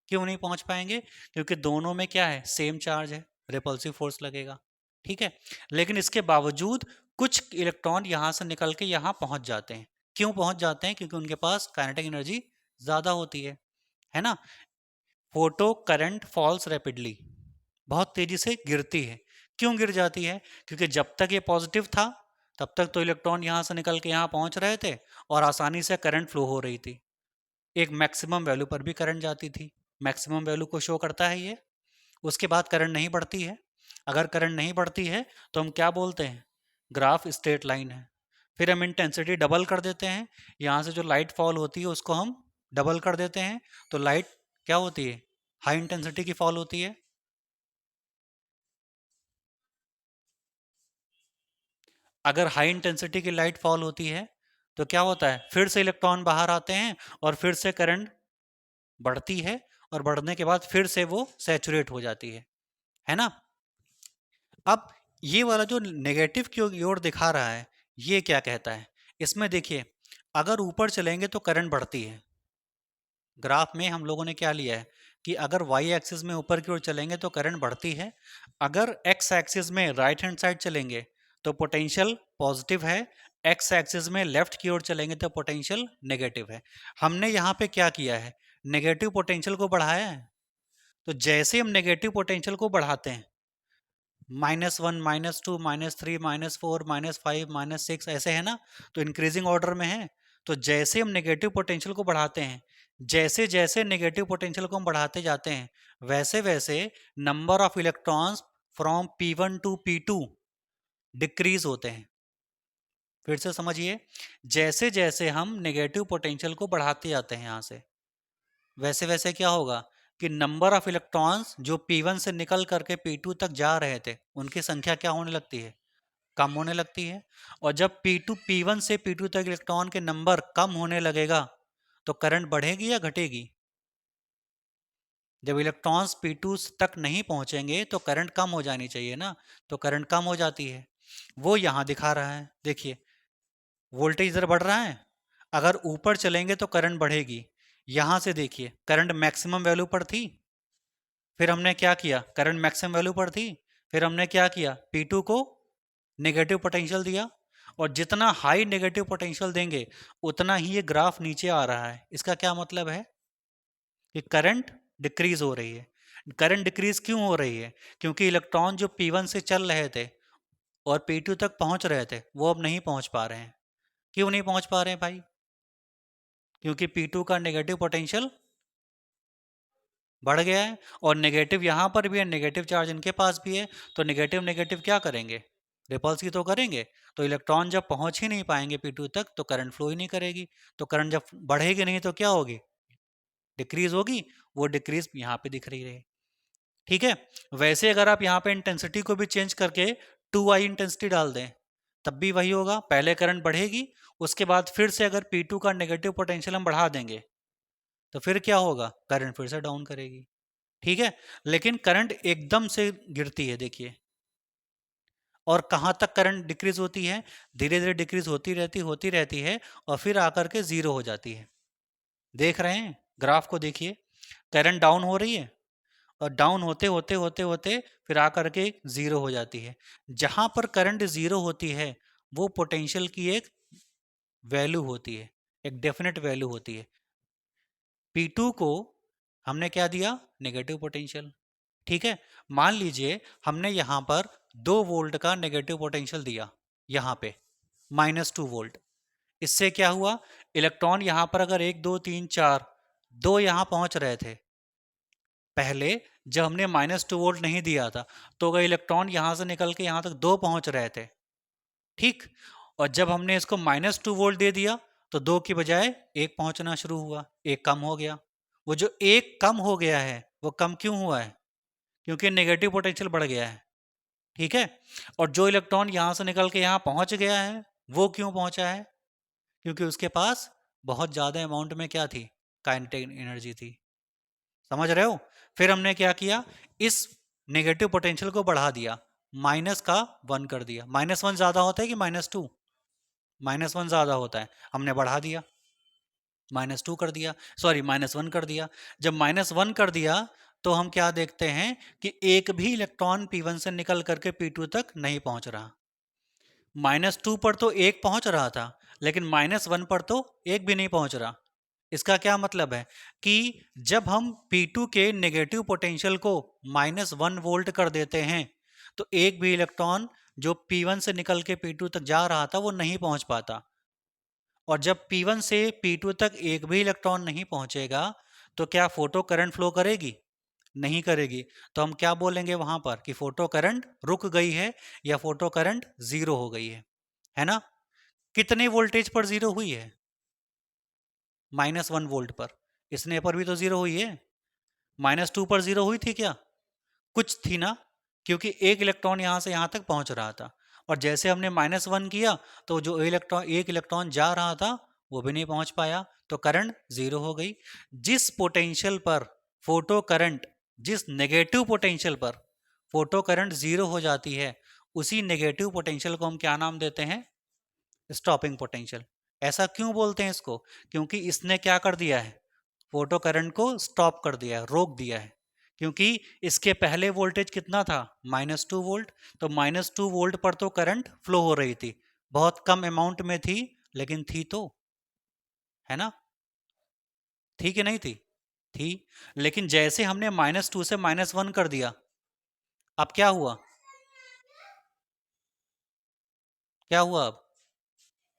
A: क्यों नहीं पहुंच पाएंगे? क्योंकि दोनों में क्या है, सेम चार्ज है, रिपल्सिव फोर्स लगेगा। ठीक है, लेकिन इसके बावजूद कुछ इलेक्ट्रॉन यहां से निकल के यहां पहुंच जाते हैं। क्यों पहुंच जाते हैं? क्योंकि उनके पास काइनेटिक एनर्जी ज्यादा होती है ना। फोटो करंट फॉल्स रैपिडली, बहुत तेजी से गिरती है। क्यों गिर जाती है? क्योंकि जब तक ये पॉजिटिव था तब तक तो इलेक्ट्रॉन यहां से निकल के यहां पहुंच रहे थे और आसानी से करंट फ्लो हो रही थी। एक मैक्सिमम वैल्यू पर भी करंट जाती थी, मैक्सिमम वैल्यू को शो करता है ये। उसके बाद करंट नहीं बढ़ती है। अगर करंट नहीं बढ़ती है तो हम क्या बोलते हैं? ग्राफ स्ट्रेट लाइन है। फिर हम इंटेंसिटी डबल कर देते हैं, यहाँ से जो लाइट फॉल होती है उसको हम डबल कर देते हैं, तो लाइट क्या होती है? हाई इंटेंसिटी की फॉल होती है। अगर हाई इंटेंसिटी की लाइट फॉल होती है तो क्या होता है? फिर से इलेक्ट्रॉन बाहर आते हैं और फिर से करंट बढ़ती है, और बढ़ने के बाद फिर से वो सैचुरेट हो जाती है ना। अब ये वाला जो नेगेटिव की ओर दिखा रहा है, ये क्या कहता है? इसमें देखिए, अगर ऊपर चलेंगे तो करंट बढ़ती है। ग्राफ में हम लोगों ने क्या लिया है कि अगर वाई एक्सिस में ऊपर की ओर चलेंगे तो करंट बढ़ती है, अगर एक्स एक्सिस में राइट हैंड साइड चलेंगे तो पोटेंशियल पॉजिटिव है, एक्स एक्सिस में लेफ्ट की ओर चलेंगे तो पोटेंशियल नेगेटिव है। हमने यहाँ पे क्या किया है? नेगेटिव पोटेंशियल को बढ़ाया है। तो जैसे हम नेगेटिव पोटेंशियल को बढ़ाते हैं, -1, -2, -3, -4, -5, -6 ऐसे है ना, तो इंक्रीजिंग ऑर्डर में है। तो जैसे हम नेगेटिव पोटेंशियल को बढ़ाते हैं, जैसे जैसे नेगेटिव पोटेंशियल को हम बढ़ाते जाते हैं, वैसे वैसे number of electrons from P1 to P2 decrease होते हैं। फिर से समझिए, जैसे जैसे हम नेगेटिव पोटेंशियल को बढ़ाते जाते हैं यहाँ से, वैसे वैसे क्या होगा कि नंबर ऑफ इलेक्ट्रॉन्स जो P1 से निकल करके P2 तक जा रहे थे उनकी संख्या क्या होने लगती है? कम होने लगती है। और जब P2 P1 से P2 तक इलेक्ट्रॉन के नंबर कम होने लगेगा तो करंट बढ़ेगी या घटेगी? जब इलेक्ट्रॉन्स P2 तक नहीं पहुंचेंगे तो करंट कम हो जानी चाहिए ना, तो करंट कम हो जाती है। वो यहां दिखा रहा है, देखिए वोल्टेज इधर बढ़ रहा है, अगर ऊपर चलेंगे तो करंट बढ़ेगी। यहां से देखिए करंट मैक्सिमम वैल्यू पर थी, फिर हमने क्या किया? करंट मैक्सिमम वैल्यू पर थी, फिर हमने क्या किया? P2 को नेगेटिव पोटेंशियल दिया, और जितना हाई नेगेटिव पोटेंशियल देंगे उतना ही ये ग्राफ नीचे आ रहा है। इसका क्या मतलब है? कि करंट डिक्रीज हो रही है। करंट डिक्रीज क्यों हो रही है? क्योंकि इलेक्ट्रॉन जो P1 से चल रहे थे और P2 तक पहुंच रहे थे वो अब नहीं पहुंच पा रहे हैं। क्यों नहीं पहुंच पा रहे हैं भाई? क्योंकि P2 का नेगेटिव पोटेंशियल बढ़ गया है, और नेगेटिव यहाँ पर भी है, नेगेटिव चार्ज इनके पास भी है, तो नेगेटिव नेगेटिव क्या करेंगे? रिपल्स ही तो करेंगे। तो इलेक्ट्रॉन जब पहुंच ही नहीं पाएंगे P2 तक तो करंट फ्लो ही नहीं करेगी। तो करंट जब बढ़ेगी नहीं तो क्या होगी? डिक्रीज होगी। वो डिक्रीज यहाँ पे दिख रही है। ठीक है, वैसे अगर आप यहाँ पे इंटेंसिटी को भी चेंज करके 2i इंटेंसिटी डाल दें तब भी वही होगा, पहले करंट बढ़ेगी, उसके बाद फिर से अगर P2 का नेगेटिव पोटेंशियल हम बढ़ा देंगे तो फिर क्या होगा? करंट फिर से डाउन करेगी। ठीक है, लेकिन करंट एकदम से गिरती है, देखिए। और कहाँ तक करंट डिक्रीज होती है? धीरे धीरे डिक्रीज होती रहती है, और फिर आकर के जीरो हो जाती है। देख रहे हैं ग्राफ को? देखिए करंट डाउन हो रही है, और डाउन होते होते होते होते फिर आकर के ज़ीरो हो जाती है। जहाँ पर करंट ज़ीरो होती है वो पोटेंशियल की एक वैल्यू होती है, एक डेफिनेट वैल्यू होती है। P2 को हमने क्या दिया? Negative potential. ठीक है, मान लीजिए हमने यहाँ पर 2 वोल्ट का नेगेटिव पोटेंशियल दिया, यहाँ पे -2 वोल्ट। इससे क्या हुआ? इलेक्ट्रॉन यहाँ पर अगर 1 2 3 4 दो यहाँ पहुंच रहे थे, पहले जब हमने -2 वोल्ट नहीं दिया था तो अगर इलेक्ट्रॉन यहाँ से निकल के यहाँ तक 2 पहुंच रहे थे, ठीक। और जब हमने इसको -2 वोल्ट दे दिया तो 2 की बजाय 1 पहुंचना शुरू हुआ, 1 कम हो गया। वो जो 1 कम हो गया है वो कम क्यों हुआ है? क्योंकि नेगेटिव पोटेंशियल बढ़ गया है, ठीक है। और जो इलेक्ट्रॉन यहाँ से निकल के यहाँ पहुंच गया है वो क्यों पहुंचा है? क्योंकि उसके पास बहुत ज़्यादा अमाउंट में क्या थी? काइनेटिक एनर्जी थी। समझ रहे हो? फिर हमने क्या किया? इस नेगेटिव पोटेंशियल को बढ़ा दिया, माइनस का 1 कर दिया। -1 ज़्यादा होता है कि -2? -1 ज़्यादा होता है, हमने बढ़ा दिया, -2 कर दिया, सॉरी -1 कर दिया। जब -1 कर दिया तो हम क्या देखते हैं कि एक भी इलेक्ट्रॉन P1 से निकल करके P2 तक नहीं पहुंच रहा। -2 पर तो 1 पहुंच रहा था, लेकिन -1 पर तो 1 भी नहीं पहुंच रहा। इसका क्या मतलब है कि जब हम P2 के नेगेटिव पोटेंशियल को -1 वोल्ट कर देते हैं तो एक भी इलेक्ट्रॉन जो P1 से निकल के P2 तक जा रहा था वो नहीं पहुंच पाता। और जब P1 से P2 तक एक भी इलेक्ट्रॉन नहीं पहुंचेगा तो क्या फोटो करंट फ्लो करेगी? नहीं करेगी। तो हम क्या बोलेंगे वहां पर कि फोटो करंट रुक गई है या फोटो करंट जीरो हो गई है ना? कितने वोल्टेज पर जीरो हुई है? -1 वोल्ट पर। इसने पर भी तो जीरो हुई है। -2 पर जीरो हुई थी क्या? कुछ थी ना, क्योंकि एक इलेक्ट्रॉन यहां से यहां तक पहुंच रहा था। और जैसे हमने -1 किया तो जो एक इलेक्ट्रॉन जा रहा था वो भी नहीं पहुंच पाया, तो करंट जीरो हो गई। जिस पोटेंशियल पर फोटो करंट, जिस नेगेटिव पोटेंशियल पर फोटो करंट जीरो हो जाती है, उसी नेगेटिव पोटेंशियल को हम क्या नाम देते हैं? Stopping potential. ऐसा क्यों बोलते हैं इसको? क्योंकि इसने क्या कर दिया है? फोटो करंट को स्टॉप कर दिया है, रोक दिया है। क्योंकि इसके पहले वोल्टेज कितना था? -2 वोल्ट। तो -2 वोल्ट पर तो करंट फ्लो हो रही थी, बहुत कम अमाउंट में थी, लेकिन थी तो, है ना? थी कि नहीं थी? थी। लेकिन जैसे हमने -2 से -1 कर दिया, अब क्या हुआ? क्या हुआ? अब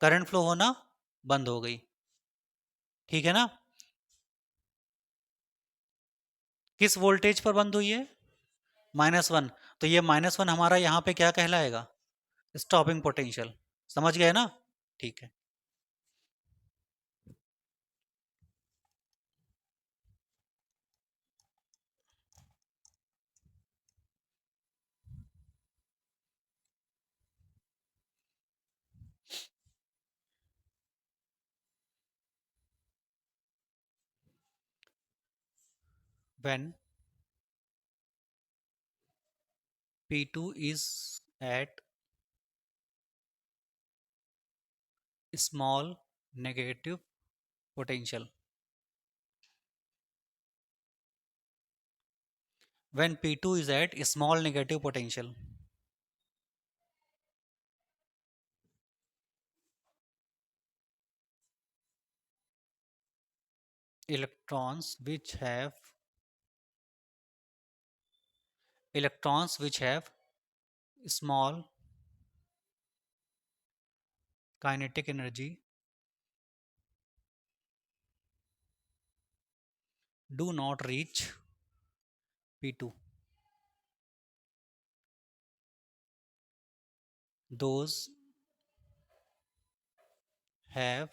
A: करंट फ्लो होना बंद हो गई, ठीक है ना? किस वोल्टेज पर बंद हुई है? -1। तो ये -1 हमारा यहाँ पे क्या कहलाएगा? Stopping potential. समझ गए ना? ठीक है। When P2 is at small negative potential. When P2 is at small negative potential, electrons which have electrons which have small kinetic energy do not reach P2. Those have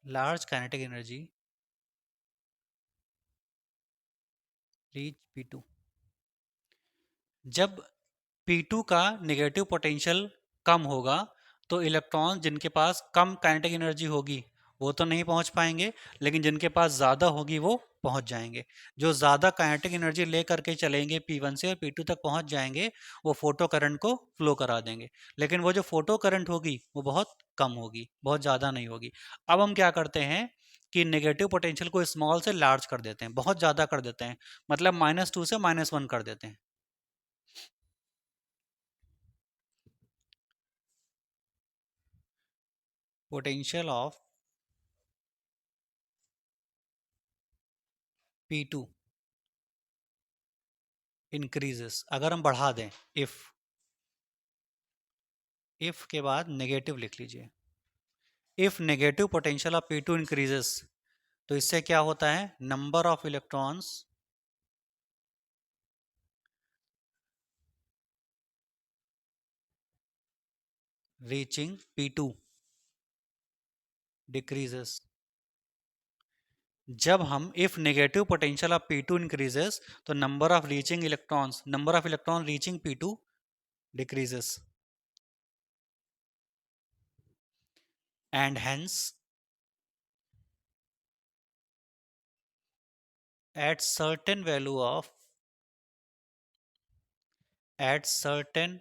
A: large kinetic energy reach P2. जब P2 का negative potential कम होगा तो electron जिनके पास कम kinetic energy होगी वो तो नहीं पहुंच पाएंगे, लेकिन जिनके पास ज़्यादा होगी वो पहुंच जाएंगे। जो ज़्यादा काइनेटिक एनर्जी ले करके चलेंगे P1 से और P2 तक पहुंच जाएंगे, वो फोटो करंट को फ्लो करा देंगे। लेकिन वो जो फोटो करंट होगी वो बहुत कम होगी, बहुत ज़्यादा नहीं होगी। अब हम क्या करते हैं कि नेगेटिव पोटेंशियल को स्मॉल से लार्ज कर देते हैं, बहुत ज़्यादा कर देते हैं, मतलब -2 से -1 कर देते हैं। पोटेंशियल ऑफ P2 इंक्रीजेस, अगर हम बढ़ा दें, इफ के बाद नेगेटिव लिख लीजिए, if negative potential of P2 increases, तो इससे क्या होता है, number of electrons reaching P2 decreases. जब हम if negative potential of P2 increases, तो number of electron reaching P2 decreases, and hence at certain value of at certain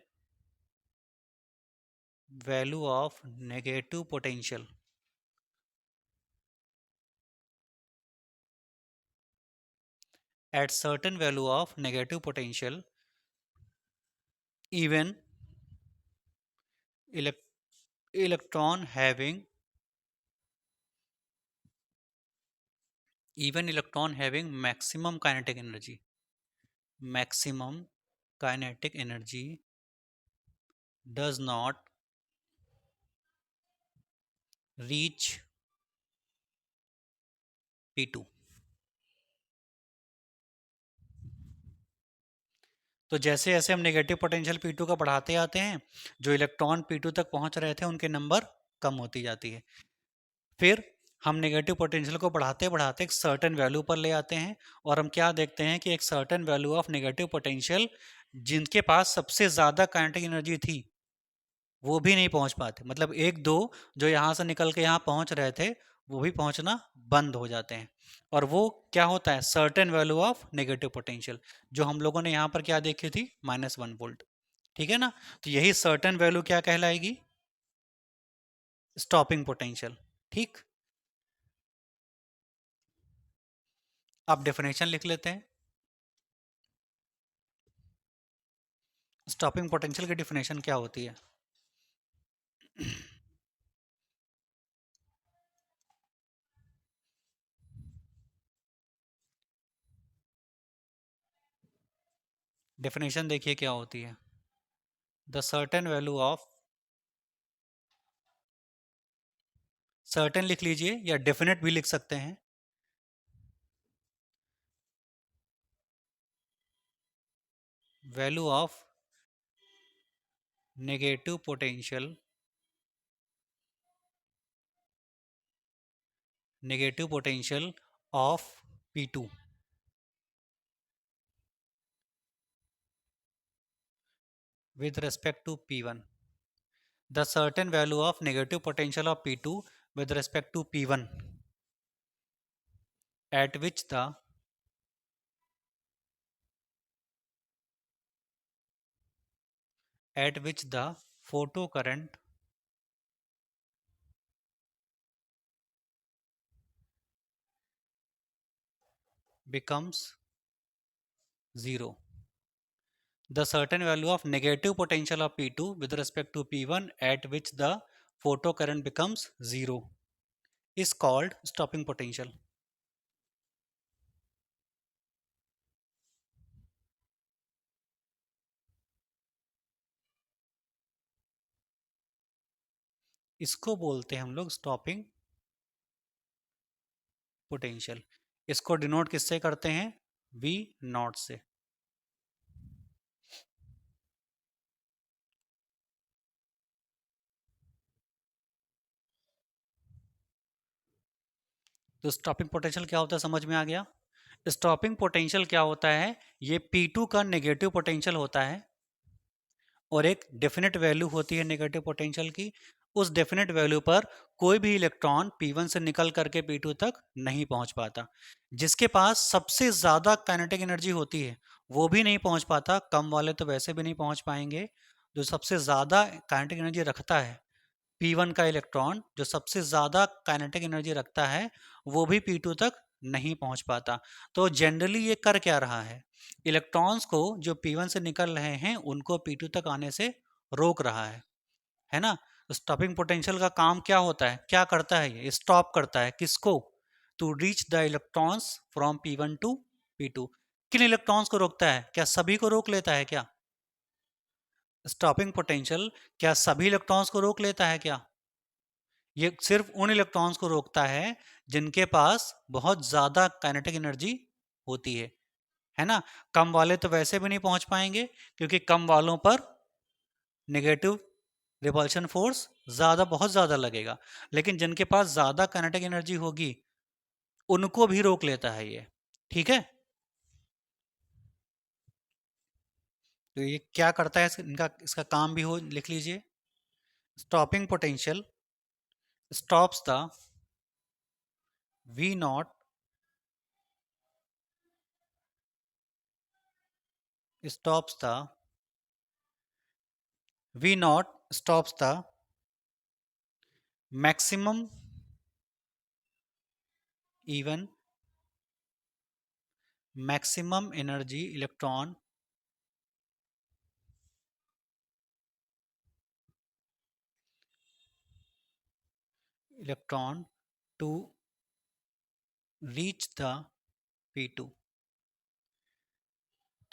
A: value of negative potential, at certain value of negative potential, even elect electron having maximum kinetic energy does not reach P2। तो जैसे जैसे हम negative potential P2 का बढ़ाते आते हैं, जो electron P2 तक पहुंच रहे थे उनके नंबर कम होती जाती है। फिर हम नेगेटिव पोटेंशियल को बढ़ाते बढ़ाते एक सर्टेन वैल्यू पर ले आते हैं, और हम क्या देखते हैं कि एक certain value of negative potential जिनके पास सबसे ज़्यादा काइनेटिक एनर्जी थी वो भी नहीं पहुंच पाते, मतलब एक दो जो यहाँ से निकल के यहाँ पहुंच रहे थे वो भी पहुंचना बंद हो जाते हैं। और वो क्या होता है, certain value of negative potential, जो हम लोगों ने यहाँ पर क्या देखी थी, -1 वोल्ट। ठीक है ना, तो यही सर्टेन वैल्यू क्या कहलाएगी, स्टॉपिंग पोटेंशियल। ठीक, अब डेफिनेशन लिख लेते हैं। स्टॉपिंग पोटेंशियल की डेफिनेशन क्या होती है, डेफिनेशन देखिए क्या होती है, the certain value of, certain लिख लीजिए या डेफिनेट भी लिख सकते हैं, value of negative potential, of P2 with respect to P1, the certain value of negative potential of P2 with respect to P1 at which the photocurrent becomes zero, the certain value of negative potential of P2 with respect to P1 at which the photocurrent becomes zero is called stopping potential। इसको बोलते हैं हम लोग stopping potential. इसको denote किससे करते हैं, V not से। तो स्टॉपिंग पोटेंशियल क्या होता है समझ में आ गया। स्टॉपिंग पोटेंशियल क्या होता है, ये P2 का नेगेटिव पोटेंशियल होता है और एक डेफिनेट वैल्यू होती है नेगेटिव पोटेंशियल की। उस डेफिनेट वैल्यू पर कोई भी इलेक्ट्रॉन P1 से निकल करके P2 तक नहीं पहुंच पाता। जिसके पास सबसे ज़्यादा काइनेटिक एनर्जी होती है वो भी नहीं पहुंच पाता, कम वाले तो वैसे भी नहीं पहुंच पाएंगे। जो सबसे ज़्यादा काइनेटिक एनर्जी रखता है P1 का इलेक्ट्रॉन जो सबसे ज़्यादा काइनेटिक एनर्जी रखता है वो भी P2 तक नहीं पहुंच पाता। तो जनरली ये कर क्या रहा है, इलेक्ट्रॉन्स को जो P1 से निकल रहे हैं उनको P2 तक आने से रोक रहा है ना। स्टॉपिंग पोटेंशियल का काम क्या होता है, क्या करता है, ये स्टॉप करता है किसको, to reach the electrons from P1 to P2। किन इलेक्ट्रॉन्स को रोकता है, क्या सभी को रोक लेता है क्या? स्टॉपिंग पोटेंशियल क्या सभी इलेक्ट्रॉन्स को रोक लेता है क्या? ये सिर्फ उन इलेक्ट्रॉन्स को रोकता है जिनके पास बहुत ज्यादा काइनेटिक एनर्जी होती है ना। कम वाले तो वैसे भी नहीं पहुंच पाएंगे क्योंकि कम वालों पर नेगेटिव रिपल्शन फोर्स बहुत ज्यादा लगेगा, लेकिन जिनके पास ज्यादा काइनेटिक एनर्जी होगी उनको भी रोक लेता है ये। ठीक है, तो ये क्या करता है, इनका इसका काम भी हो लिख लीजिए। Stopping potential stops the V not stops the V naught stops the maximum even maximum energy electron to reach the P2।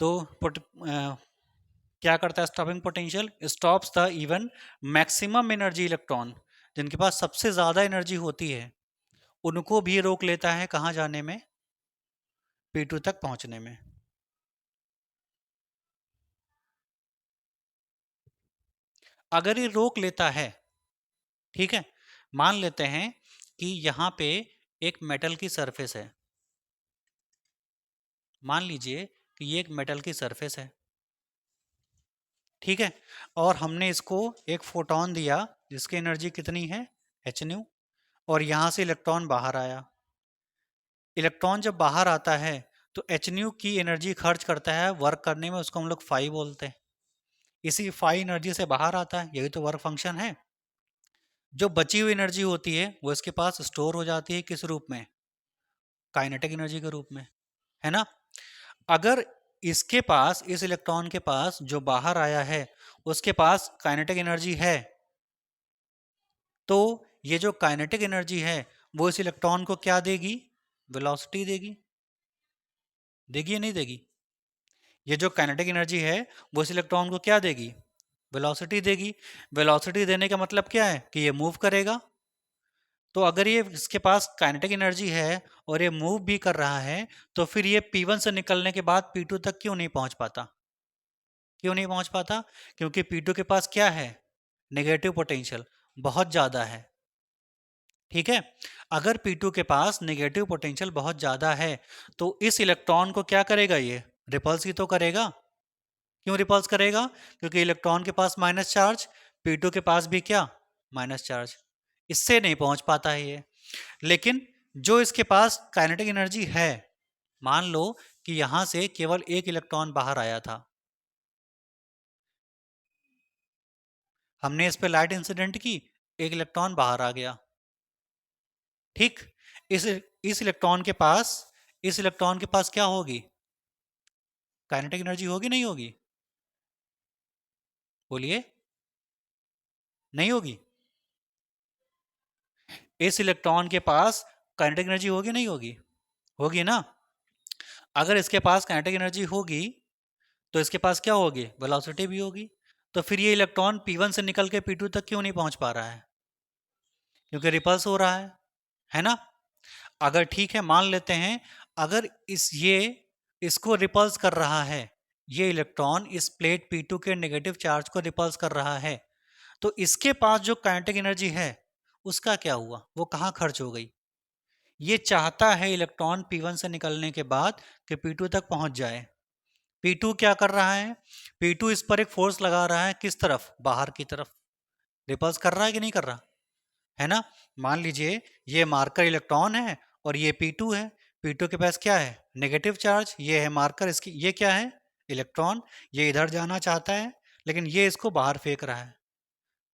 A: तो क्या करता है stopping potential, stops the even maximum energy electron, जिनके पास सबसे ज्यादा एनर्जी होती है उनको भी रोक लेता है कहाँ जाने में, P2 तक पहुंचने में। अगर ये रोक लेता है, ठीक है, मान लेते हैं कि यहां पे एक मेटल की सरफेस है, मान लीजिए कि ये एक मेटल की सरफेस है, ठीक है, और हमने इसको एक फोटोन दिया जिसकी एनर्जी कितनी है, एच न्यू, और यहां से इलेक्ट्रॉन बाहर आया। इलेक्ट्रॉन जब बाहर आता है तो एच न्यू की एनर्जी खर्च करता है वर्क करने में, उसको हम लोग फाई बोलते हैं। इसी फाई एनर्जी से बाहर आता है, यही तो वर्क फंक्शन है। जो बची हुई एनर्जी होती है वो इसके पास स्टोर हो जाती है, किस रूप में, काइनेटिक एनर्जी के रूप में, है ना। अगर इसके पास, इस इलेक्ट्रॉन के पास जो बाहर आया है उसके पास काइनेटिक एनर्जी है, तो ये जो काइनेटिक एनर्जी है वो इस इलेक्ट्रॉन को क्या देगी, वेलोसिटी देगी, देगी या नहीं देगी? ये जो काइनेटिक एनर्जी है वो इस इलेक्ट्रॉन को क्या देगी, वेलोसिटी देगी। वेलोसिटी देने का मतलब क्या है कि ये मूव करेगा। तो अगर ये इसके पास काइनेटिक एनर्जी है और ये मूव भी कर रहा है तो फिर ये P1 से निकलने के बाद P2 तक क्यों नहीं पहुंच पाता, क्यों नहीं पहुंच पाता? क्योंकि P2 के पास क्या है, नेगेटिव पोटेंशियल बहुत ज्यादा है। ठीक है, अगर P2 के पास नेगेटिव पोटेंशियल बहुत ज्यादा है तो इस इलेक्ट्रॉन को क्या करेगा, ये रिपल्स ही तो करेगा। क्यों रिपल्स करेगा? क्योंकि इलेक्ट्रॉन के पास माइनस चार्ज, P2 के पास भी क्या, माइनस चार्ज, इससे नहीं पहुंच पाता है ये। लेकिन जो इसके पास काइनेटिक एनर्जी है, मान लो कि यहां से केवल एक इलेक्ट्रॉन बाहर आया था, हमने इस पे लाइट इंसिडेंट की, एक इलेक्ट्रॉन बाहर आ गया, ठीक। इस इलेक्ट्रॉन के पास, इस इलेक्ट्रॉन के पास क्या होगी, काइनेटिक एनर्जी होगी नहीं होगी, बोलिए, नहीं होगी। इस इलेक्ट्रॉन के पास काइनेटिक एनर्जी होगी नहीं होगी, होगी ना। अगर इसके पास काइनेटिक एनर्जी होगी तो इसके पास क्या होगी, वेलोसिटी भी होगी। तो फिर ये इलेक्ट्रॉन P1 से निकल के P2 तक क्यों नहीं पहुंच पा रहा है, क्योंकि रिपल्स हो रहा है ना। अगर ठीक है, मान लेते हैं अगर ये इसको रिपल्स कर रहा है, ये इलेक्ट्रॉन इस प्लेट P2 के नेगेटिव चार्ज को रिपल्स कर रहा है, तो इसके पास जो काइनेटिक एनर्जी है उसका क्या हुआ, वो कहाँ खर्च हो गई? ये चाहता है इलेक्ट्रॉन P1 से निकलने के बाद कि P2 तक पहुंच जाए। P2 क्या कर रहा है, P2 इस पर एक फोर्स लगा रहा है, किस तरफ, बाहर की तरफ, रिपल्स कर रहा है कि नहीं कर रहा, है ना। मान लीजिए ये मार्कर इलेक्ट्रॉन है और ये P2 है, P2 के पास क्या है, नेगेटिव चार्ज, ये है मार्कर, इसकी ये क्या है, इलेक्ट्रॉन, ये इधर जाना चाहता है लेकिन ये इसको बाहर फेंक रहा है।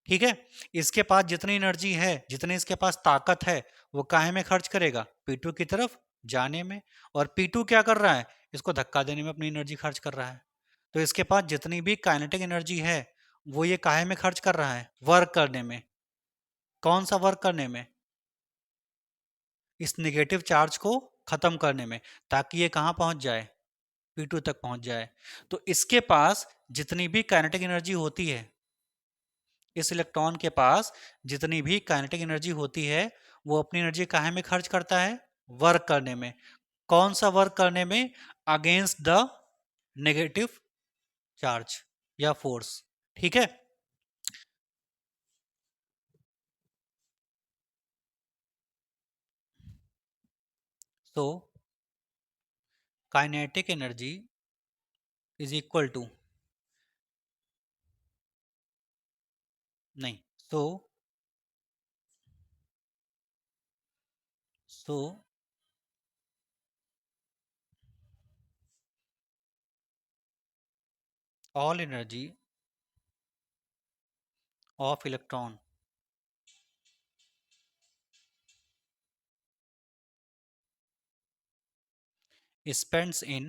A: ठीक है। इसके पास जितनी एनर्जी है, जितनी इसके पास ताकत है, वो काहे में खर्च करेगा? P2 की तरफ जाने में। और P2 क्या कर रहा है? इसको धक्का देने में अपनी एनर्जी खर्च कर रहा है। तो इसके पास जितनी भी काइनेटिक एनर्जी है, वो ये काहे में खर्च कर रहा है? वर्क करने में। कौन सा वर्क करने में? इस नेगेटिव चार्ज को खत्म करने में, ताकि ये कहाँ पहुंच जाए? P2 तक पहुंच जाए। तो इसके पास जितनी भी काइनेटिक एनर्जी होती है, इस इलेक्ट्रॉन के पास जितनी भी काइनेटिक एनर्जी होती है, वो अपनी एनर्जी काहे में खर्च करता है? वर्क करने में। कौन सा वर्क करने में? अगेंस्ट द नेगेटिव चार्ज या फोर्स। ठीक है। तो kinetic energy is equal to, नहीं, so so all energy of electron spends in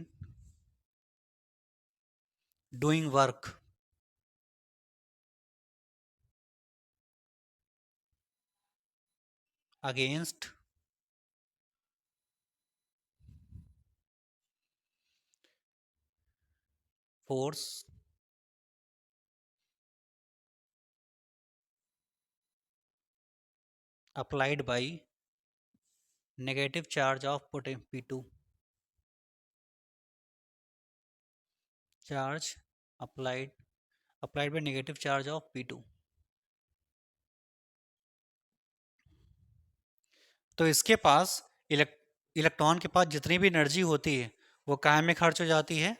A: doing work against force applied by negative charge of P2, charge applied by negative charge of P2। तो इसके पास electron के पास जितनी भी energy होती है, वो काहे में खर्च हो जाती है?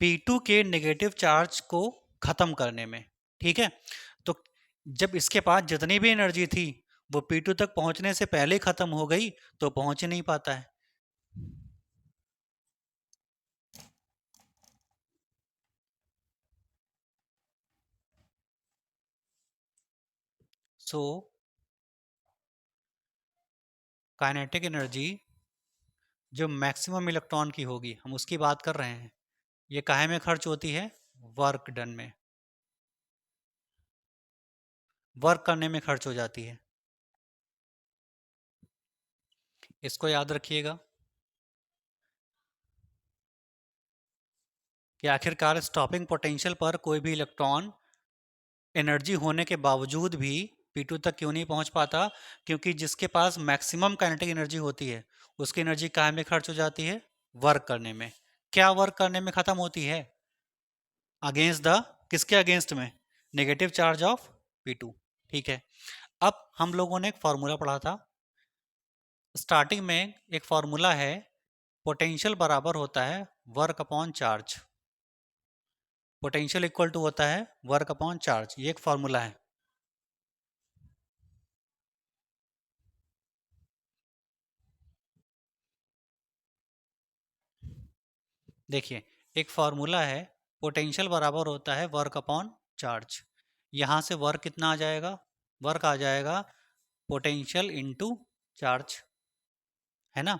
A: P2 के नेगेटिव चार्ज को खत्म करने में। ठीक है। तो जब इसके पास जितनी भी एनर्जी थी, वो P2 तक पहुंचने से पहले ही खत्म हो गई, तो पहुंच ही नहीं पाता है। सो काइनेटिक एनर्जी जो मैक्सिमम इलेक्ट्रॉन की होगी, हम उसकी बात कर रहे हैं, ये काहे में खर्च होती है? वर्क डन में, वर्क करने में खर्च हो जाती है। इसको याद रखिएगा कि आखिरकार स्टॉपिंग पोटेंशियल पर कोई भी इलेक्ट्रॉन एनर्जी होने के बावजूद भी P2 तक क्यों नहीं पहुंच पाता? क्योंकि जिसके पास मैक्सिमम काइनेटिक एनर्जी होती है, उसकी एनर्जी काहे में खर्च हो जाती है? वर्क करने में। क्या वर्क करने में खत्म होती है? अगेंस्ट द, किसके अगेंस्ट में? Negative charge of P2। ठीक है। अब हम लोगों ने एक फॉर्मूला पढ़ा था स्टार्टिंग में, एक फॉर्मूला है, पोटेंशियल बराबर होता है work upon charge. Potential equal to होता है वर्क अपॉन चार्ज, ये एक फॉर्मूला है। देखिए, एक फॉर्मूला है, पोटेंशियल बराबर होता है वर्क अपॉन चार्ज। यहाँ से वर्क कितना आ जाएगा? वर्क आ जाएगा पोटेंशियल इनटू चार्ज, है ना।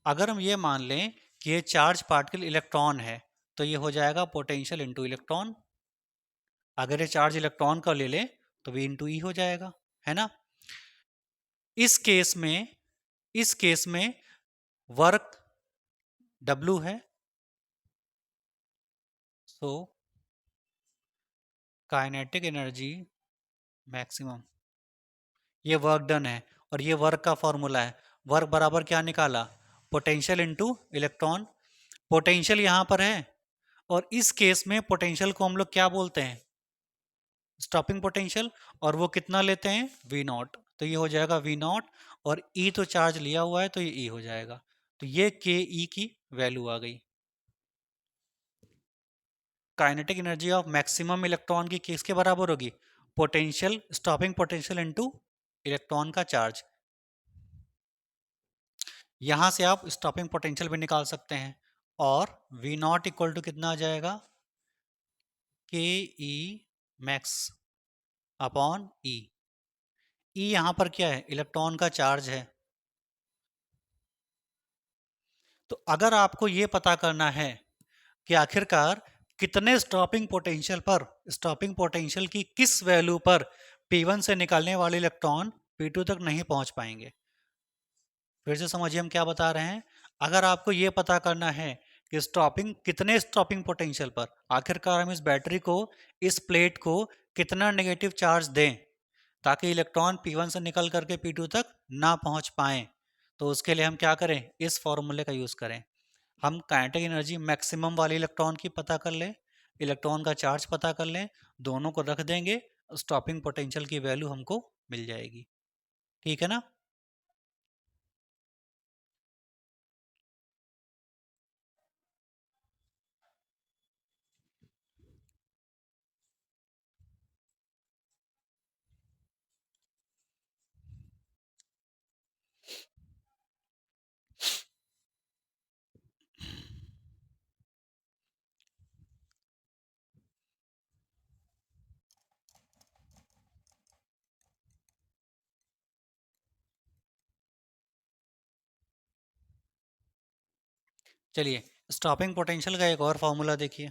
A: अगर हम ये मान लें कि ये चार्ज पार्टिकल इलेक्ट्रॉन है, तो ये हो जाएगा पोटेंशियल इनटू इलेक्ट्रॉन। अगर ये चार्ज इलेक्ट्रॉन का ले ले, तो V इंटू ई हो जाएगा, है ना। इस केस में, इस केस में वर्क W है। सो काइनेटिक एनर्जी मैक्सिमम, ये वर्क डन है, और ये वर्क का फॉर्मूला है। वर्क बराबर क्या निकाला? Potential into electron. पोटेंशियल यहाँ पर है, और इस केस में पोटेंशियल को हम लोग क्या बोलते हैं? Stopping potential. और वो कितना लेते हैं? V naught. तो ये हो जाएगा वी नॉट, और ई तो चार्ज लिया हुआ है, तो ये ई हो जाएगा। तो ये के ई की वैल्यू आ गई। Kinetic energy of maximum electron की किसके बराबर होगी? Potential, stopping potential into electron का चार्ज। यहां से आप स्टॉपिंग पोटेंशियल भी निकाल सकते हैं, और वी नॉट इक्वल टू कितना आ जाएगा? के ई मैक्स अपॉन ई। ई यहाँ पर क्या है? इलेक्ट्रॉन का चार्ज है। तो अगर आपको ये पता करना है कि आखिरकार कितने स्टॉपिंग पोटेंशियल पर, स्टॉपिंग पोटेंशियल की किस वैल्यू पर P1 से निकलने वाले इलेक्ट्रॉन P2 तक नहीं पहुंच पाएंगे। फिर से समझिए हम क्या बता रहे हैं। अगर आपको ये पता करना है कि स्टॉपिंग कितने स्टॉपिंग पोटेंशियल पर आखिरकार हम इस बैटरी को, इस प्लेट को कितना नेगेटिव चार्ज दें ताकि इलेक्ट्रॉन P1 से निकल करके P2 तक ना पहुंच पाए, तो उसके लिए हम क्या करें? इस फॉर्मूले का यूज़ करें। हम काइनेटिक एनर्जी मैक्सिमम वाले इलेक्ट्रॉन की पता कर लें, इलेक्ट्रॉन का चार्ज पता कर लें, दोनों को रख देंगे, स्टॉपिंग पोटेंशियल की वैल्यू हमको मिल जाएगी। ठीक है ना? चलिए, स्टॉपिंग पोटेंशियल का एक और फॉर्मूला देखिए।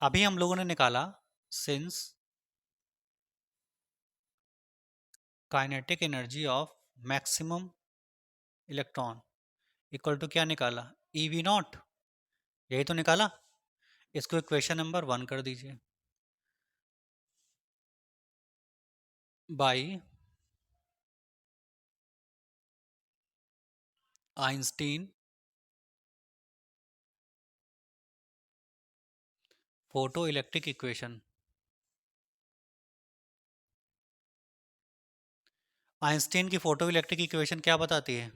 A: अभी हम लोगों ने निकाला since kinetic energy of maximum electron equal to क्या निकाला? E V naught. यही तो निकाला। इसको इक्वेशन नंबर 1 कर दीजिए। By Einstein photo electric equation. Einstein की फोटो इलेक्ट्रिक इक्वेशन क्या बताती है?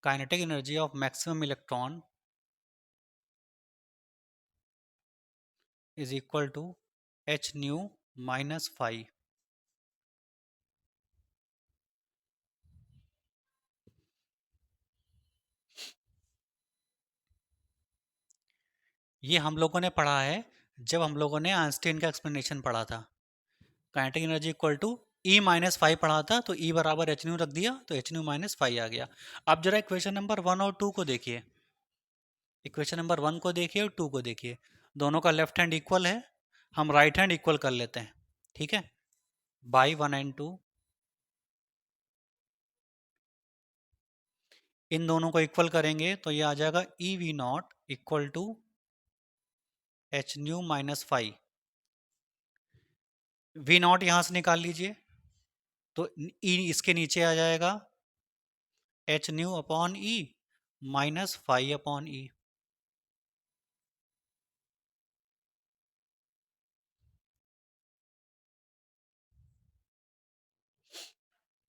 A: Kinetic energy of maximum electron is equal to h nu minus phi. ये हम लोगों ने पढ़ा है जब हम लोगों ने आइंस्टीन का एक्सप्लेनेशन पढ़ा था। Kinetic energy equal to E minus phi पढ़ा था, तो ई बराबर एच न्यू रख दिया तो एच न्यू माइनस फाइव आ गया। अब जरा इक्वेशन नंबर 1 और 2 को देखिए। इक्वेशन नंबर 1 को देखिए और 2 को देखिए। दोनों का लेफ्ट हैंड इक्वल है, हम राइट हैंड इक्वल कर लेते हैं। ठीक है, बाई 1 एंड 2, इन दोनों को इक्वल करेंगे तो ये आ जाएगा E V not equal to h nu minus phi. V naught यहां से निकाल लीजिए तो ई इसके नीचे आ जाएगा एच न्यू अपॉन ई माइनस फाइव अपॉन ई।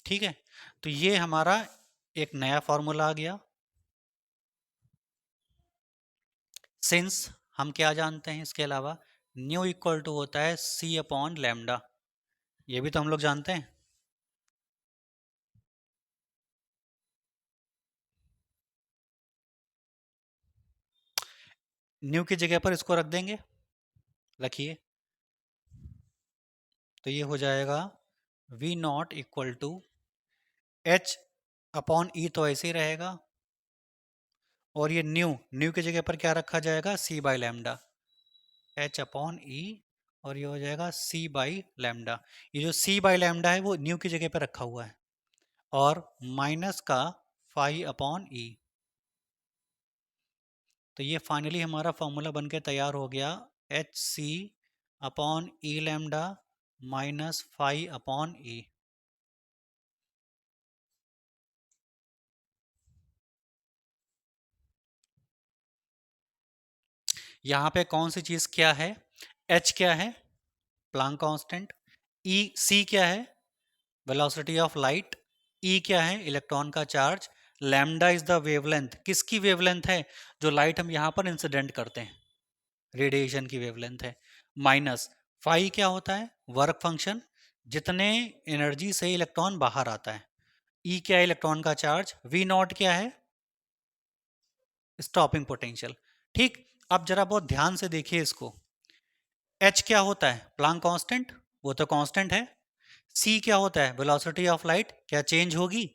A: ठीक है, तो ये हमारा एक नया फॉर्मूला आ गया। सिंस हम क्या जानते हैं इसके अलावा? न्यू इक्वल टू होता है सी अपॉन लैम्डा। ये भी तो हम लोग जानते हैं। न्यू की जगह पर इसको रख देंगे, रखिए, तो ये हो जाएगा V not equal to h upon e, तो ऐसे ही रहेगा, और ये न्यू, न्यू की जगह पर क्या रखा जाएगा? सी बाई लैम्डा, एच अपॉन ई, और ये हो जाएगा सी बाई लैम्डा। ये जो सी बाई लैम्डा है वो न्यू की जगह पर रखा हुआ है, और माइनस का फाइव अपॉन ई। तो ये फाइनली हमारा फॉर्मूला बन के तैयार हो गया, एच सी अपॉन ई लैम्डा माइनस फाइव अपॉन ई। यहाँ पे कौन सी चीज़ क्या है? एच क्या है? Planck constant. ई सी क्या है? Velocity of light. ई क्या है? इलेक्ट्रॉन का charge. Lambda is the wavelength. किसकी वेवलेंथ है? जो लाइट हम यहाँ पर इंसिडेंट करते हैं, रेडिएशन की वेवलेंथ है। माइनस फाई क्या होता है? वर्क फंक्शन, जितने एनर्जी से इलेक्ट्रॉन बाहर आता है। ई क्या है? इलेक्ट्रॉन का चार्ज। वी नॉट क्या है? Stopping potential. ठीक, अब जरा बहुत ध्यान से देखिए इसको। एच क्या होता है? प्लांक कांस्टेंट, वो तो कांस्टेंट है। सी क्या होता है? वेलोसिटी ऑफ लाइट, क्या चेंज होगी?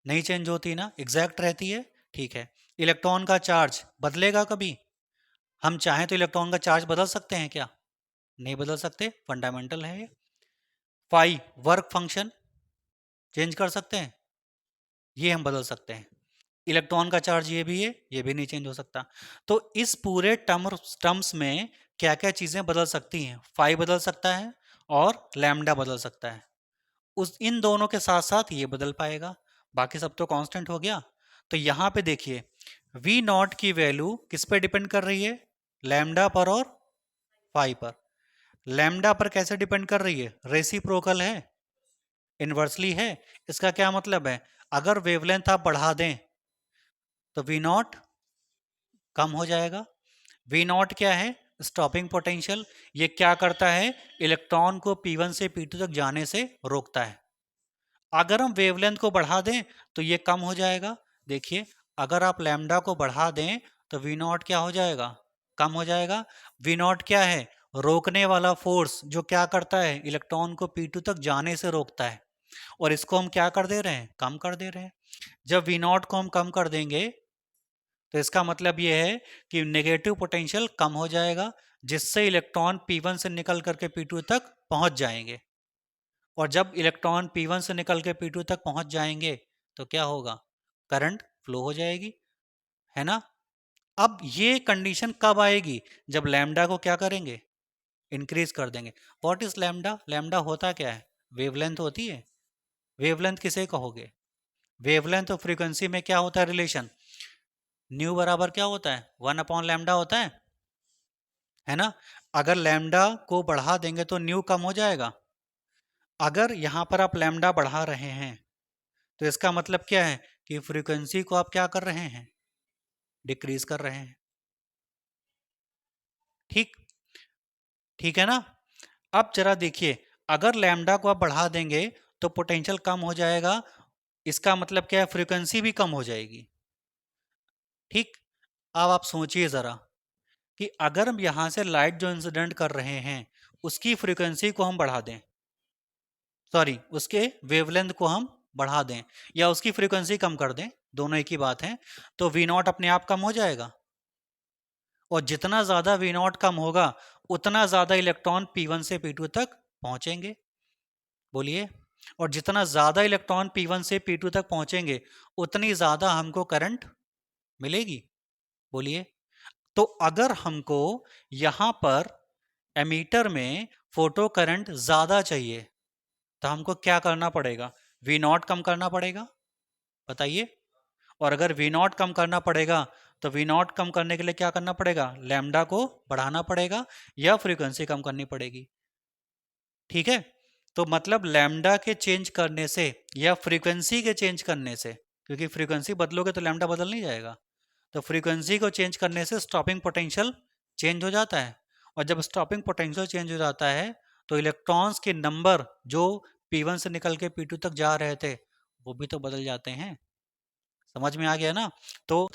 A: नहीं चेंज होती ना, एग्जैक्ट रहती है। ठीक है। इलेक्ट्रॉन का चार्ज बदलेगा कभी? हम चाहें तो इलेक्ट्रॉन का चार्ज बदल सकते हैं क्या? नहीं बदल सकते, फंडामेंटल है ये। फाई वर्क फंक्शन चेंज कर सकते हैं? ये हम बदल सकते हैं। इलेक्ट्रॉन का चार्ज ये भी है, ये भी नहीं चेंज हो सकता। तो इस पूरे टर्म्स में क्या क्या चीजें बदल सकती हैं? फाई बदल सकता है और लैम्डा बदल सकता है। उस इन दोनों के साथ साथ ये बदल पाएगा, बाकी सब तो कांस्टेंट हो गया। तो यहां पे देखिए, वी नॉट की वैल्यू किस पे डिपेंड कर रही है? लैम्डा पर और फाई पर। लैम्डा पर कैसे डिपेंड कर रही है? रेसिप्रोकल है, इनवर्सली है। इसका क्या मतलब है? अगर वेवलेंथ आप बढ़ा दें तो वी नॉट कम हो जाएगा। वी नॉट क्या है? Stopping potential. ये क्या करता है? इलेक्ट्रॉन को P1 से P2 तक जाने से रोकता है। अगर हम वेवलेंथ को बढ़ा दें तो ये कम हो जाएगा। देखिए, अगर आप लैम्डा को बढ़ा दें तो वी नॉट क्या हो जाएगा? कम हो जाएगा। वी नॉट क्या है? रोकने वाला फोर्स, जो क्या करता है? इलेक्ट्रॉन को P2 तक जाने से रोकता है। और इसको हम क्या कर दे रहे हैं? कम कर दे रहे हैं। जब वी नॉट को हम कम कर देंगे तो इसका मतलब यह है कि नेगेटिव पोटेंशियल कम हो जाएगा, जिससे इलेक्ट्रॉन P1 से निकल करके P2 तक पहुंच जाएंगे। और जब इलेक्ट्रॉन P1 से निकल के P2 तक पहुंच जाएंगे तो क्या होगा? करंट फ्लो हो जाएगी, है ना? अब ये कंडीशन कब आएगी? जब लैम्डा को क्या करेंगे? इंक्रीज कर देंगे। What is lambda? लैम्डा होता क्या है? वेवलेंथ होती है। वेवलेंथ किसे कहोगे? वेवलेंथ और फ्रीक्वेंसी में क्या होता है रिलेशन? न्यू बराबर क्या होता है? 1/लैम्डा होता है ना? अगर लैम्डा को बढ़ा देंगे तो न्यू कम हो जाएगा। अगर यहां पर आप लैम्डा बढ़ा रहे हैं तो इसका मतलब क्या है? कि फ्रीक्वेंसी को आप क्या कर रहे हैं? डिक्रीज कर रहे हैं। ठीक, ठीक है ना? अब जरा देखिए, अगर लैम्डा को आप बढ़ा देंगे तो पोटेंशियल कम हो जाएगा। इसका मतलब क्या है? फ्रीक्वेंसी भी कम हो जाएगी। ठीक, अब आप सोचिए जरा कि अगर हम यहां से लाइट जो इंसिडेंट कर रहे हैं उसकी फ्रीक्वेंसी को हम बढ़ा दें, सॉरी उसके वेवलेंथ को हम बढ़ा दें या उसकी फ्रीक्वेंसी कम कर दें, दोनों एक ही बात है, तो वी नॉट अपने आप कम हो जाएगा। और जितना ज्यादा वी नॉट कम होगा उतना ज्यादा इलेक्ट्रॉन P1 से P2 तक पहुंचेंगे। बोलिए। और जितना ज्यादा इलेक्ट्रॉन P1 से P2 तक पहुंचेंगे उतनी ज्यादा हमको करंट मिलेगी। बोलिए। तो अगर हमको यहां पर एमीटर में फोटो करंट ज्यादा चाहिए तो हमको क्या करना पड़ेगा? वी नॉट कम करना पड़ेगा। बताइए। और अगर वी नॉट कम करना पड़ेगा तो वी नॉट कम करने के लिए क्या करना पड़ेगा? लैम्डा को बढ़ाना पड़ेगा या फ्रीक्वेंसी कम करनी पड़ेगी। ठीक है। तो मतलब लैम्डा के चेंज करने से या फ्रीक्वेंसी के चेंज करने से, क्योंकि फ्रीक्वेंसी बदलोगे तो लैम्डा बदल नहीं जाएगा, तो फ्रीक्वेंसी को चेंज करने से स्टॉपिंग पोटेंशियल चेंज हो जाता है। और जब स्टॉपिंग पोटेंशियल चेंज हो जाता है तो इलेक्ट्रॉन्स के नंबर जो P1 से निकल के P2 तक जा रहे थे वो भी तो बदल जाते हैं। समझ में आ गया ना? तो